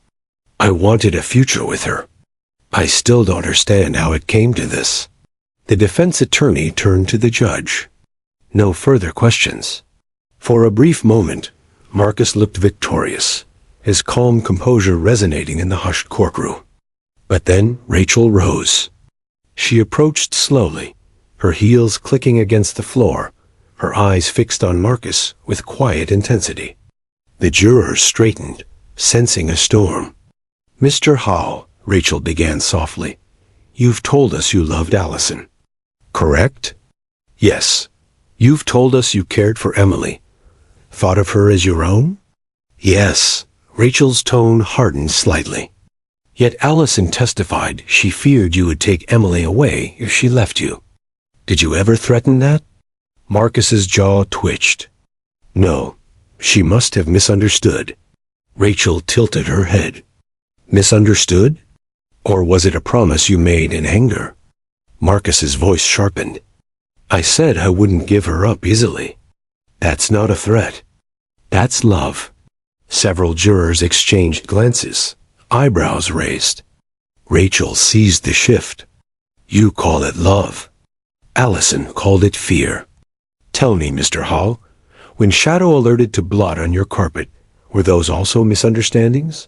Speaker 1: I wanted a future with her. I still don't understand how it came to this." The defense attorney turned to the judge. No further questions. For a brief moment, Marcus looked victorious, his calm composure resonating in the hushed courtroom. But then Rachel rose. She approached slowly, her heels clicking against the floor, her eyes fixed on Marcus with quiet intensity. The jurors straightened, sensing a storm. "Mr. Hall," Rachel began softly, "you've told us you loved Allison. Correct?" "Yes. You've told us you cared for Emily. Thought of her as your own?" "Yes." Rachel's tone hardened slightly. "Yet Allison testified she feared you would take Emily away if she left you. Did you ever threaten that?" Marcus's jaw twitched. "No. She must have misunderstood." Rachel tilted her head. "Misunderstood? Or was it a promise you made in anger?" Marcus's voice sharpened. "I said I wouldn't give her up easily. That's not a threat. That's love." Several jurors exchanged glances, eyebrows raised. Rachel seized the shift. "You call it love. Allison called it fear. Tell me, Mr. Hall, when Shadow alerted to blood on your carpet, were those also misunderstandings?"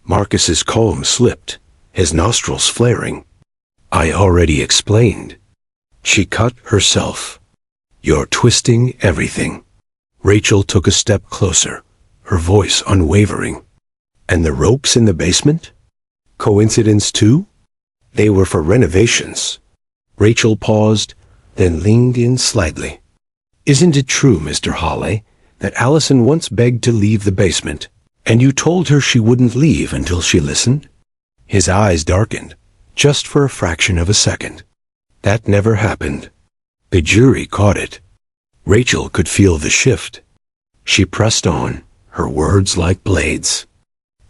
Speaker 1: Marcus's calm slipped, his nostrils flaring. "I already explained. She cut herself. You're twisting everything." Rachel took a step closer, her voice unwavering. "And the ropes in the basement? Coincidence too? They were for renovations." Rachel paused, then leaned in slightly. "Isn't it true, Mr. Hawley, that Allison once begged to leave the basement, and you told her she wouldn't leave until she listened?" His eyes darkened, just for a fraction of a second. "That never happened." The jury caught it. Rachel could feel the shift. She pressed on, her words like blades.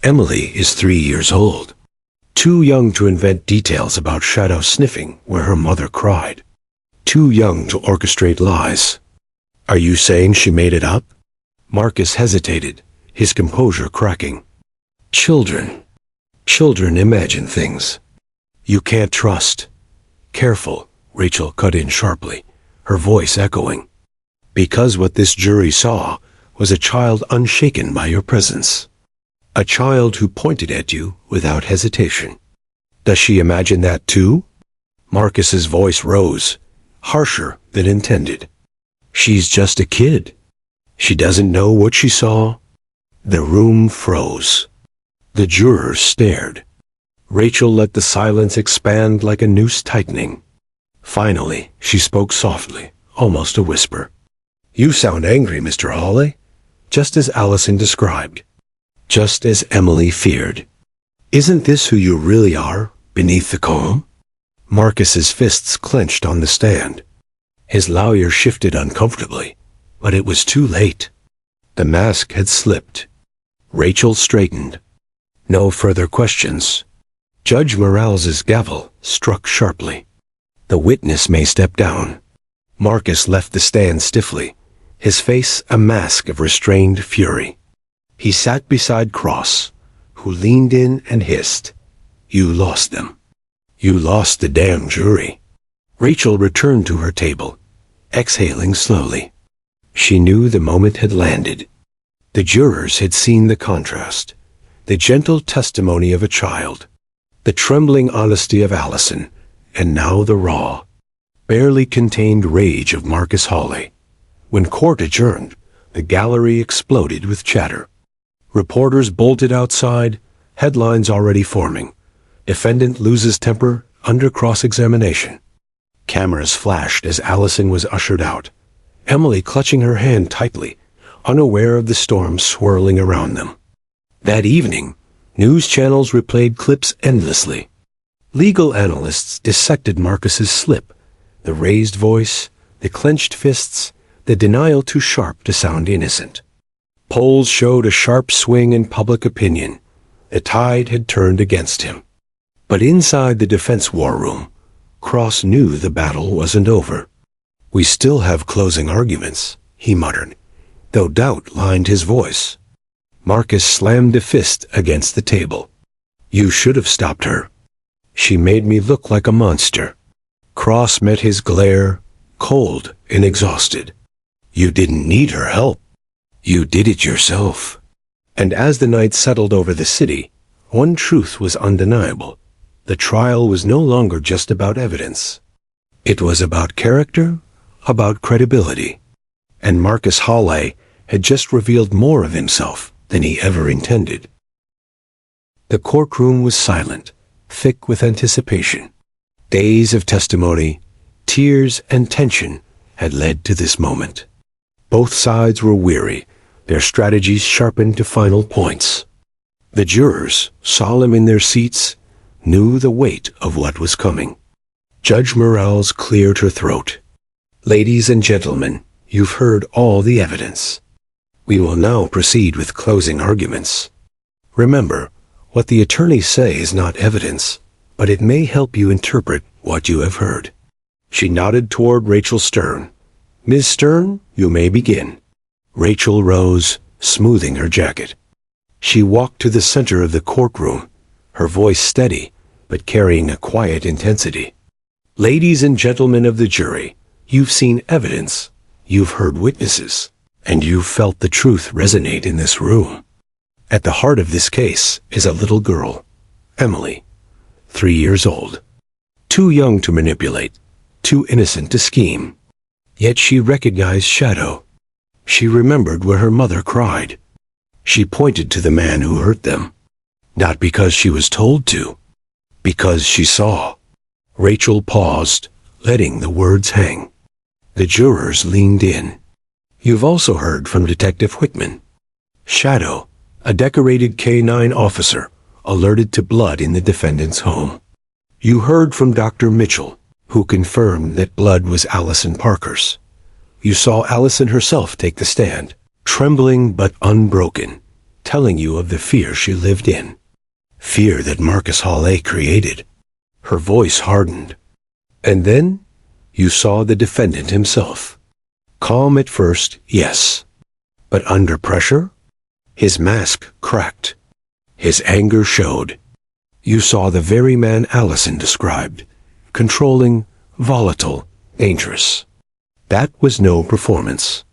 Speaker 1: "Emily is 3 years old. Too young to invent details about Shadow sniffing where her mother cried. Too young to orchestrate lies. Are you saying she made it up?" Marcus hesitated, his composure cracking. Children. Children imagine things. You can't trust. Careful, Rachel cut in sharply, her voice echoing. Because what this jury saw was a child unshaken by your presence. A child who pointed at you without hesitation. Does she imagine that too? Marcus's voice rose, harsher than intended. She's just a kid. She doesn't know what she saw. The room froze. The jurors stared. Rachel let the silence expand like a noose tightening. Finally, she spoke softly, almost a whisper. You sound angry, Mr. Hawley. Just as Allison described. Just as Emily feared. Isn't this who you really are, beneath the calm? Marcus's fists clenched on the stand. His lawyer shifted uncomfortably, but it was too late. The mask had slipped. Rachel straightened. No further questions. Judge Morales's gavel struck sharply. The witness may step down. Marcus left the stand stiffly, his face a mask of restrained fury. He sat beside Cross, who leaned in and hissed, You lost them. You lost the damn jury. Rachel returned to her table, exhaling slowly. She knew the moment had landed. The jurors had seen the contrast, the gentle testimony of a child, the trembling honesty of Allison, and now the raw, barely contained rage of Marcus Hawley. When court adjourned, the gallery exploded with chatter. Reporters bolted outside, headlines already forming. Defendant loses temper under cross-examination. Cameras flashed as Allison was ushered out, Emily clutching her hand tightly, unaware of the storm swirling around them. That evening, news channels replayed clips endlessly. Legal analysts dissected Marcus's slip, the raised voice, the clenched fists, the denial too sharp to sound innocent. Polls showed a sharp swing in public opinion. The tide had turned against him. But inside the defense war room, Cross knew the battle wasn't over. We still have closing arguments, he muttered, though doubt lined his voice. Marcus slammed a fist against the table. You should have stopped her. She made me look like a monster. Cross met his glare, cold and exhausted. You didn't need her help. You did it yourself. And as the night settled over the city, one truth was undeniable. The trial was no longer just about evidence. It was about character, about credibility. And Marcus Hawley had just revealed more of himself than he ever intended. The courtroom was silent, thick with anticipation. Days of testimony, tears, and tension had led to this moment. Both sides were weary, their strategies sharpened to final points. The jurors, solemn in their seats, knew the weight of what was coming. Judge Morales cleared her throat. Ladies and gentlemen, you've heard all the evidence. We will now proceed with closing arguments. Remember, what the attorneys say is not evidence, but it may help you interpret what you have heard. She nodded toward Rachel Stern. Ms. Stern, you may begin. Rachel rose, smoothing her jacket. She walked to the center of the courtroom, her voice steady, but carrying a quiet intensity. Ladies and gentlemen of the jury, you've seen evidence, you've heard witnesses, and you've felt the truth resonate in this room. At the heart of this case is a little girl, Emily, 3 years old. Too young to manipulate, too innocent to scheme. Yet she recognized shadow. She remembered where her mother cried. She pointed to the man who hurt them. Not because she was told to, because she saw. Rachel paused, letting the words hang. The jurors leaned in. You've also heard from Detective Whitman. Shadow, a decorated K-9 officer, alerted to blood in the defendant's home. You heard from Dr. Mitchell, who confirmed that blood was Allison Parker's. You saw Allison herself take the stand, trembling but unbroken, telling you of the fear she lived in. Fear that Marcus Hawley created. Her voice hardened. And then you saw the defendant himself. Calm at first, yes. But under pressure, his mask cracked. His anger showed. You saw the very man Allison described, controlling, volatile, dangerous. That was no performance.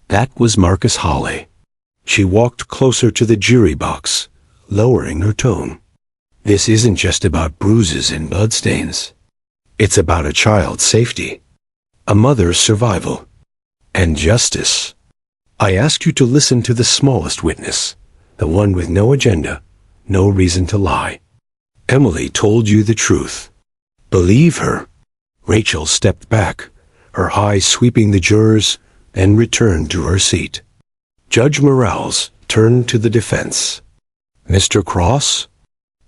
Speaker 1: That was Marcus Hawley. She walked closer to the jury box, lowering her tone. This isn't just about bruises and bloodstains. It's about a child's safety, a mother's survival, and justice. I ask you to listen to the smallest witness, the one with no agenda, no reason to lie. Emily told you the truth. Believe her. Rachel stepped back, her eyes sweeping the jurors, and returned to her seat. Judge Morales turned to the defense. Mr. Cross?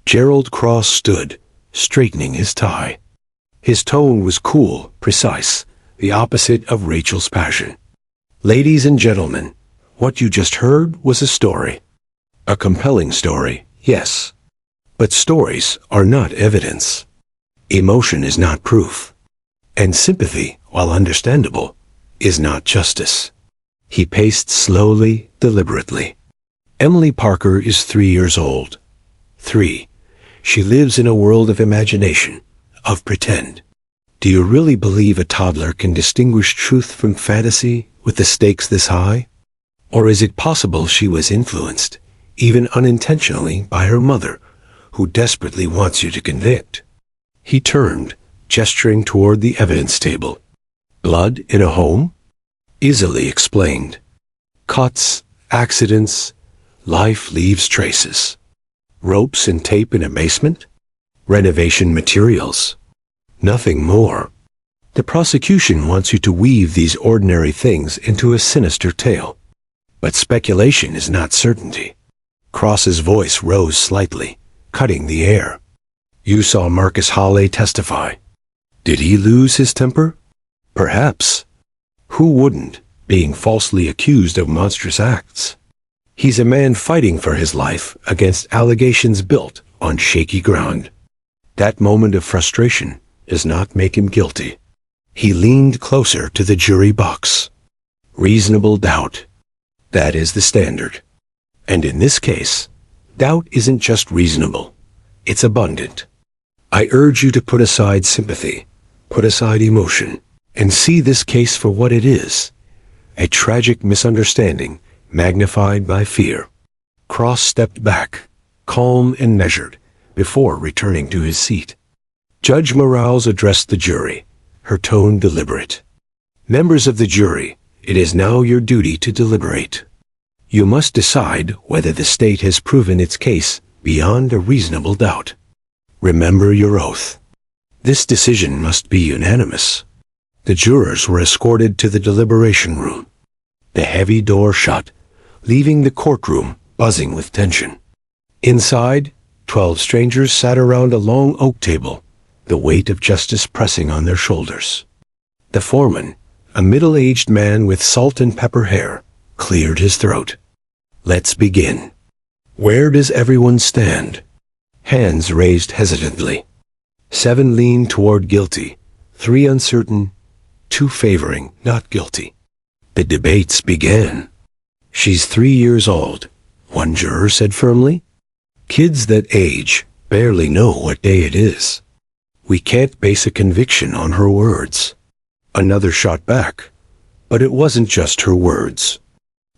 Speaker 1: Gerald Cross stood, straightening his tie. His tone was cool, precise, the opposite of Rachel's passion. Ladies and gentlemen, what you just heard was a story. A compelling story, yes. But stories are not evidence. Emotion is not proof. And sympathy, while understandable, is not justice. He paced slowly, deliberately. Emily Parker is 3 years old. 3. She lives in a world of imagination, of pretend. Do you really believe a toddler can distinguish truth from fantasy with the stakes this high? Or is it possible she was influenced, even unintentionally, by her mother, who desperately wants you to convict? He turned, gesturing toward the evidence table. Blood in a home? Easily explained. Cuts, accidents, life leaves traces. Ropes and tape in a basement? Renovation materials. Nothing more. The prosecution wants you to weave these ordinary things into a sinister tale. But speculation is not certainty. Cross's voice rose slightly, cutting the air. You saw Marcus Hawley testify. Did he lose his temper? Perhaps. Who wouldn't, being falsely accused of monstrous acts? He's a man fighting for his life against allegations built on shaky ground. That moment of frustration does not make him guilty. He leaned closer to the jury box. Reasonable doubt. That is the standard. And in this case, doubt isn't just reasonable. It's abundant. I urge you to put aside sympathy, put aside emotion, and see this case for what it is. A tragic misunderstanding magnified by fear. Cross stepped back, calm and measured, before returning to his seat. Judge Morales addressed the jury, her tone deliberate. Members of the jury, it is now your duty to deliberate. You must decide whether the state has proven its case beyond a reasonable doubt. Remember your oath. This decision must be unanimous. The jurors were escorted to the deliberation room. The heavy door shut, leaving the courtroom buzzing with tension. Inside, 12 strangers sat around a long oak table, the weight of justice pressing on their shoulders. The foreman, a middle-aged man with salt and pepper hair, cleared his throat. Let's begin. Where does everyone stand? Hands raised hesitantly. 7 leaned toward guilty, 3 uncertain, 2 favoring not guilty. The debates began. She's 3 years old, one juror said firmly. Kids that age barely know what day it is. We can't base a conviction on her words. Another shot back, but it wasn't just her words.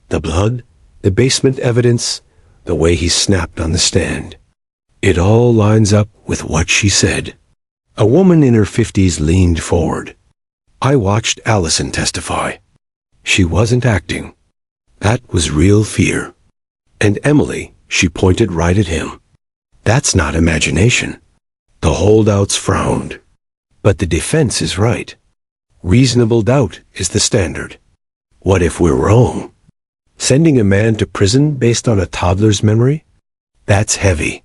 Speaker 1: The blood, the basement evidence, the way he snapped on the stand. It all lines up with what she said. A woman in her 50s leaned forward. I watched Allison testify. She wasn't acting. That was real fear. And Emily, she pointed right at him. That's not imagination. The holdouts frowned. But the defense is right. Reasonable doubt is the standard. What if we're wrong? Sending a man to prison based on a toddler's memory? That's heavy.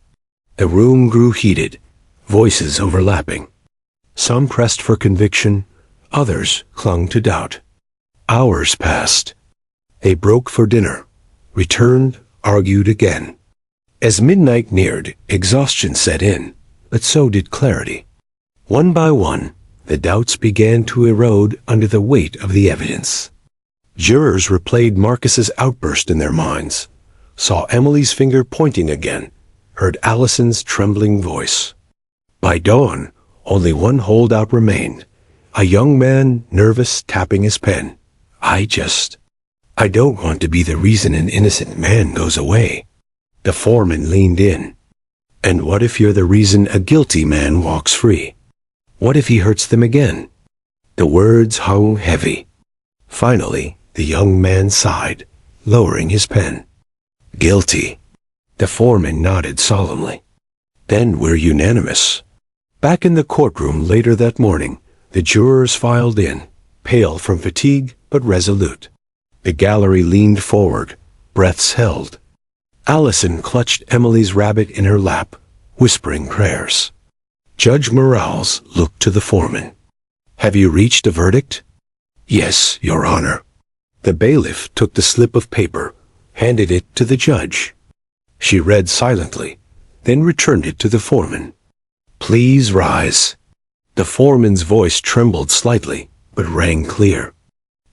Speaker 1: The room grew heated, voices overlapping. Some pressed for conviction, others clung to doubt. Hours passed. They broke for dinner, returned, argued again. As midnight neared, exhaustion set in, but so did clarity. One by one, the doubts began to erode under the weight of the evidence. Jurors replayed Marcus's outburst in their minds, saw Emily's finger pointing again, heard Allison's trembling voice. By dawn, only one holdout remained, a young man nervous tapping his pen. I don't want to be the reason an innocent man goes away. The foreman leaned in. And what if you're the reason a guilty man walks free? What if he hurts them again? The words hung heavy. Finally, the young man sighed, lowering his pen. Guilty. The foreman nodded solemnly. Then we're unanimous. Back in the courtroom later that morning, the jurors filed in, pale from fatigue but resolute. The gallery leaned forward, breaths held. Allison clutched Emily's rabbit in her lap, whispering prayers. Judge Morales looked to the foreman. Have you reached a verdict? Yes, Your Honor. The bailiff took the slip of paper, handed it to the judge. She read silently, then returned it to the foreman. Please rise. The foreman's voice trembled slightly, but rang clear.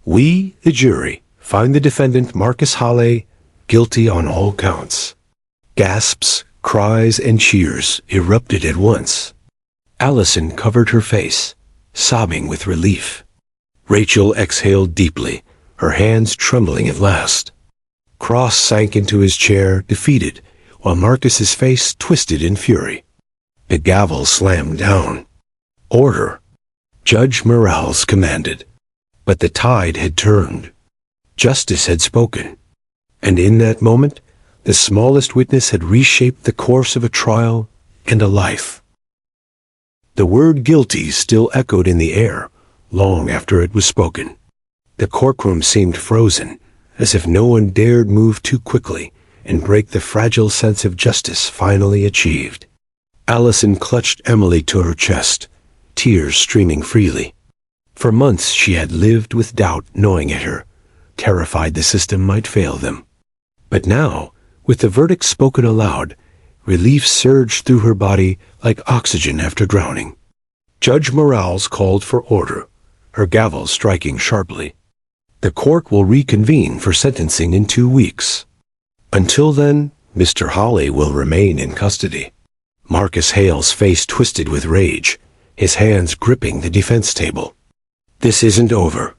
Speaker 1: We, the jury, find the defendant Marcus Halley guilty on all counts. Gasps, cries, and cheers erupted at once. Allison covered her face, sobbing with relief. Rachel exhaled deeply, her hands trembling at last. Cross sank into his chair, defeated, while Marcus's face twisted in fury. The gavel slammed down. Order, Judge Morales commanded. But the tide had turned. Justice had spoken. And in that moment, the smallest witness had reshaped the course of a trial and a life. The word guilty still echoed in the air, long after it was spoken. The courtroom seemed frozen, as if no one dared move too quickly and break the fragile sense of justice finally achieved. Allison clutched Emily to her chest, tears streaming freely. For months she had lived with doubt gnawing at her, terrified the system might fail them. But now, with the verdict spoken aloud, relief surged through her body like oxygen after drowning. Judge Morales called for order, her gavel striking sharply. The court will reconvene for sentencing in 2 weeks. Until then, Mr. Halley will remain in custody. Marcus Hale's face twisted with rage, his hands gripping the defense table. This isn't over,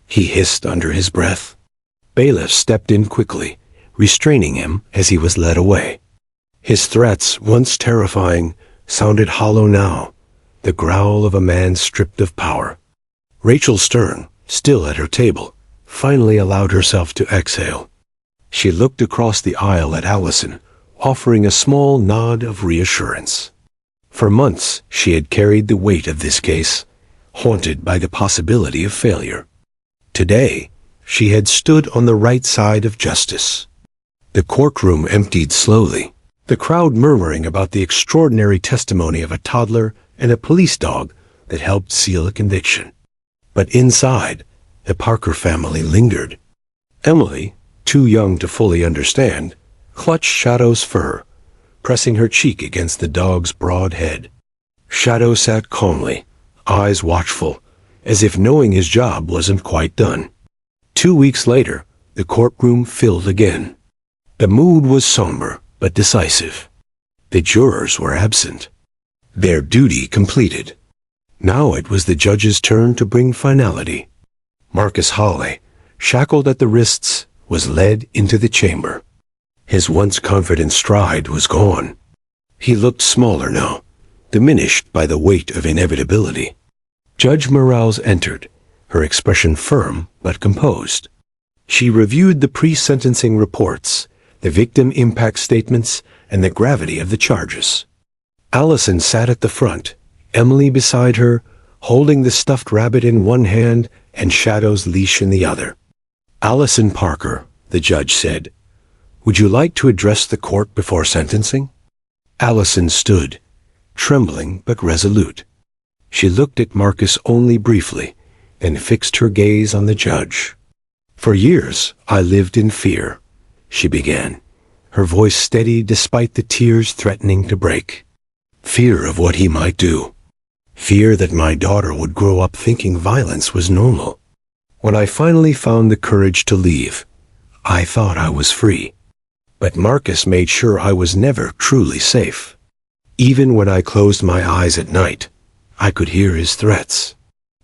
Speaker 1: he hissed under his breath. Bailiff stepped in quickly, restraining him as he was led away. His threats, once terrifying, sounded hollow now, the growl of a man stripped of power. Rachel Stern, still at her table, finally allowed herself to exhale. She looked across the aisle at Allison, offering a small nod of reassurance. For months she had carried the weight of this case, haunted by the possibility of failure. Today, she had stood on the right side of justice. The courtroom emptied slowly, the crowd murmuring about the extraordinary testimony of a toddler and a police dog that helped seal a conviction. But inside, the Parker family lingered. Emily, too young to fully understand, clutched Shadow's fur, pressing her cheek against the dog's broad head. Shadow sat calmly, eyes watchful, as if knowing his job wasn't quite done. 2 weeks later, the courtroom filled again. The mood was somber but decisive. The jurors were absent, their duty completed. Now it was the judge's turn to bring finality. Marcus Halley, shackled at the wrists, was led into the chamber. His once confident stride was gone. He looked smaller now, diminished by the weight of inevitability. Judge Morales entered, her expression firm but composed. She reviewed the pre-sentencing reports, the victim impact statements, and the gravity of the charges. Allison sat at the front, Emily beside her, holding the stuffed rabbit in one hand and Shadow's leash in the other. Allison Parker, the judge said, would you like to address the court before sentencing? Allison stood, trembling but resolute. She looked at Marcus only briefly, then fixed her gaze on the judge. For years, I lived in fear, she began, her voice steady despite the tears threatening to break. Fear of what he might do. Fear that my daughter would grow up thinking violence was normal. When I finally found the courage to leave, I thought I was free. But Marcus made sure I was never truly safe. Even when I closed my eyes at night, I could hear his threats.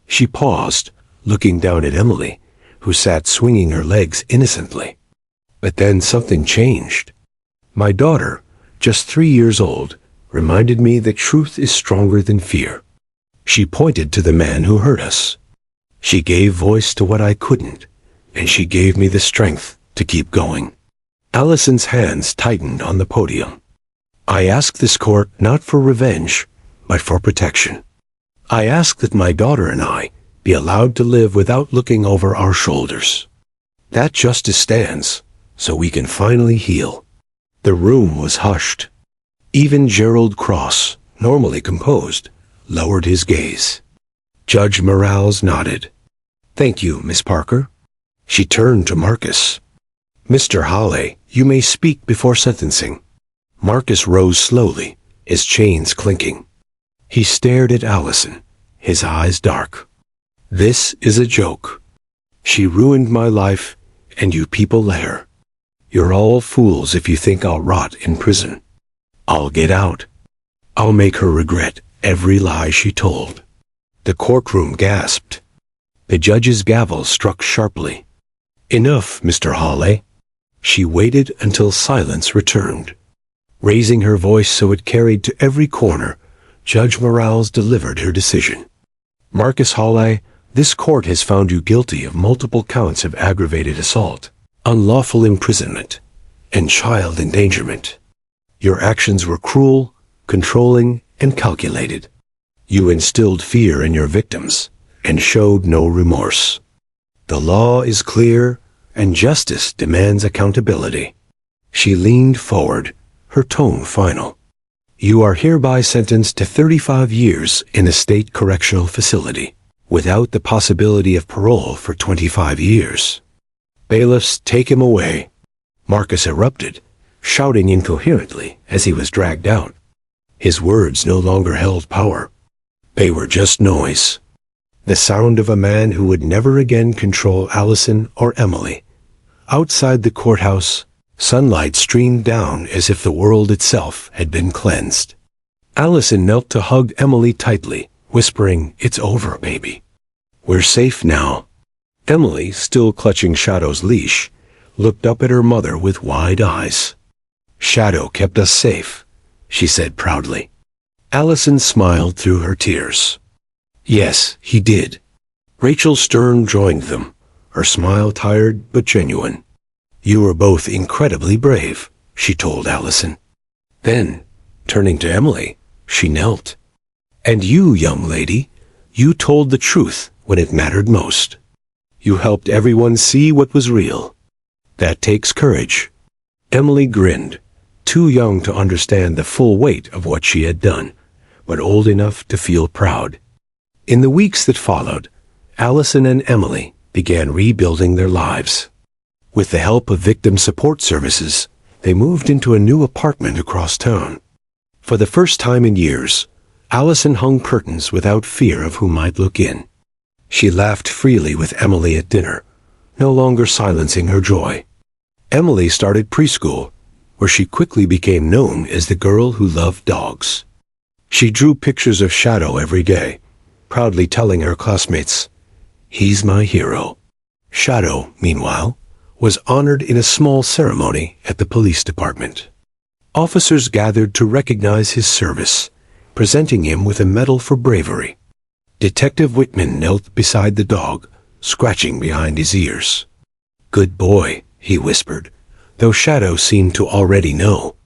Speaker 1: She paused, looking down at Emily, who sat swinging her legs innocently. But then something changed. My daughter, just 3 years old, reminded me that truth is stronger than fear. She pointed to the man who hurt us. She gave voice to what I couldn't, and she gave me the strength to keep going. Allison's hands tightened on the podium. I ask this court not for revenge, but for protection. I ask that my daughter and I be allowed to live without looking over our shoulders. That justice stands, so we can finally heal. The room was hushed. Even Gerald Cross, normally composed, lowered his gaze. Judge Morales nodded. Thank you, Miss Parker. She turned to Marcus. Mr. Hawley, you may speak before sentencing. Marcus rose slowly, his chains clinking. He stared at Allison, his eyes dark. This is a joke. She ruined my life, and you people let her. You're all fools if you think I'll rot in prison. I'll get out. I'll make her regret every lie she told. The courtroom gasped. The judge's gavel struck sharply. Enough, Mr. Hawley. She waited until silence returned. Raising her voice so it carried to every corner, Judge Morales delivered her decision. Marcus Hawley, this court has found you guilty of multiple counts of aggravated assault, unlawful imprisonment, and child endangerment. Your actions were cruel, controlling, and calculated. You instilled fear in your victims and showed no remorse. The law is clear, and justice demands accountability. She leaned forward, her tone final. You are hereby sentenced to 35 years in a state correctional facility, without the possibility of parole for 25 years. Bailiffs, take him away. Marcus erupted, shouting incoherently as he was dragged out. His words no longer held power. They were just noise. The sound of a man who would never again control Allison or Emily. Outside the courthouse, sunlight streamed down as if the world itself had been cleansed. Allison knelt to hug Emily tightly, whispering, "It's over, baby. We're safe now." Emily, still clutching Shadow's leash, looked up at her mother with wide eyes. "Shadow kept us safe," she said proudly. Allison smiled through her tears. "Yes, he did." Rachel Stern joined them, her smile tired but genuine. "You were both incredibly brave," she told Allison. Then, turning to Emily, she knelt. "And you, young lady, you told the truth when it mattered most. You helped everyone see what was real. That takes courage." Emily grinned, too young to understand the full weight of what she had done, but old enough to feel proud. In the weeks that followed, Allison and Emily began rebuilding their lives. With the help of victim support services, they moved into a new apartment across town. For the first time in years, Allison hung curtains without fear of who might look in. She laughed freely with Emily at dinner, no longer silencing her joy. Emily started preschool, where she quickly became known as the girl who loved dogs. She drew pictures of Shadow every day, proudly telling her classmates, "He's my hero." Shadow, meanwhile, was honored in a small ceremony at the police department. Officers gathered to recognize his service, presenting him with a medal for bravery. Detective Whitman knelt beside the dog, scratching behind his ears. "Good boy," he whispered, though Shadow seemed to already know.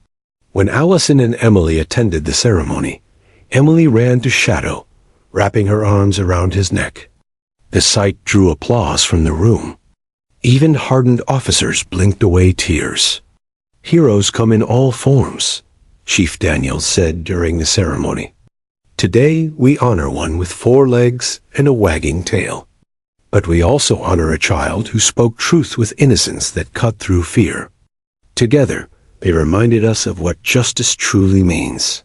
Speaker 1: When Allison and Emily attended the ceremony, Emily ran to Shadow, wrapping her arms around his neck. The sight drew applause from the room. Even hardened officers blinked away tears. "Heroes come in all forms," Chief Daniels said during the ceremony. "Today we honor one with 4 legs and a wagging tail. But we also honor a child who spoke truth with innocence that cut through fear." Together, they reminded us of what justice truly means.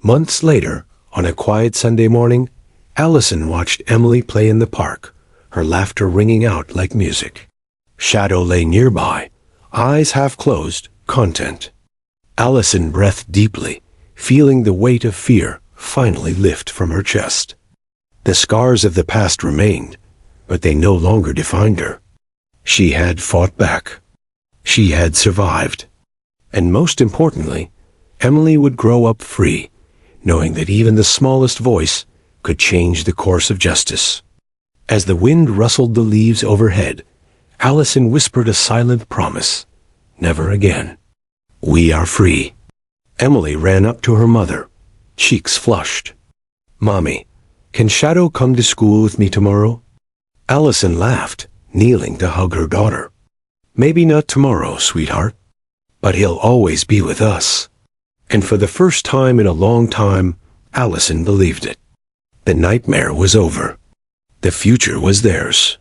Speaker 1: Months later, on a quiet Sunday morning, Allison watched Emily play in the park, her laughter ringing out like music. Shadow lay nearby, eyes half closed, content. Allison breathed deeply, feeling the weight of fear finally lift from her chest. The scars of the past remained, but they no longer defined her. She had fought back. She had survived. And most importantly, Emily would grow up free, knowing that even the smallest voice could change the course of justice. As the wind rustled the leaves overhead, Allison whispered a silent promise. Never again. We are free. Emily ran up to her mother, cheeks flushed. Mommy, can Shadow come to school with me tomorrow? Allison laughed, kneeling to hug her daughter. Maybe not tomorrow, sweetheart, but he'll always be with us. And for the first time in a long time, Allison believed it. The nightmare was over. The future was theirs.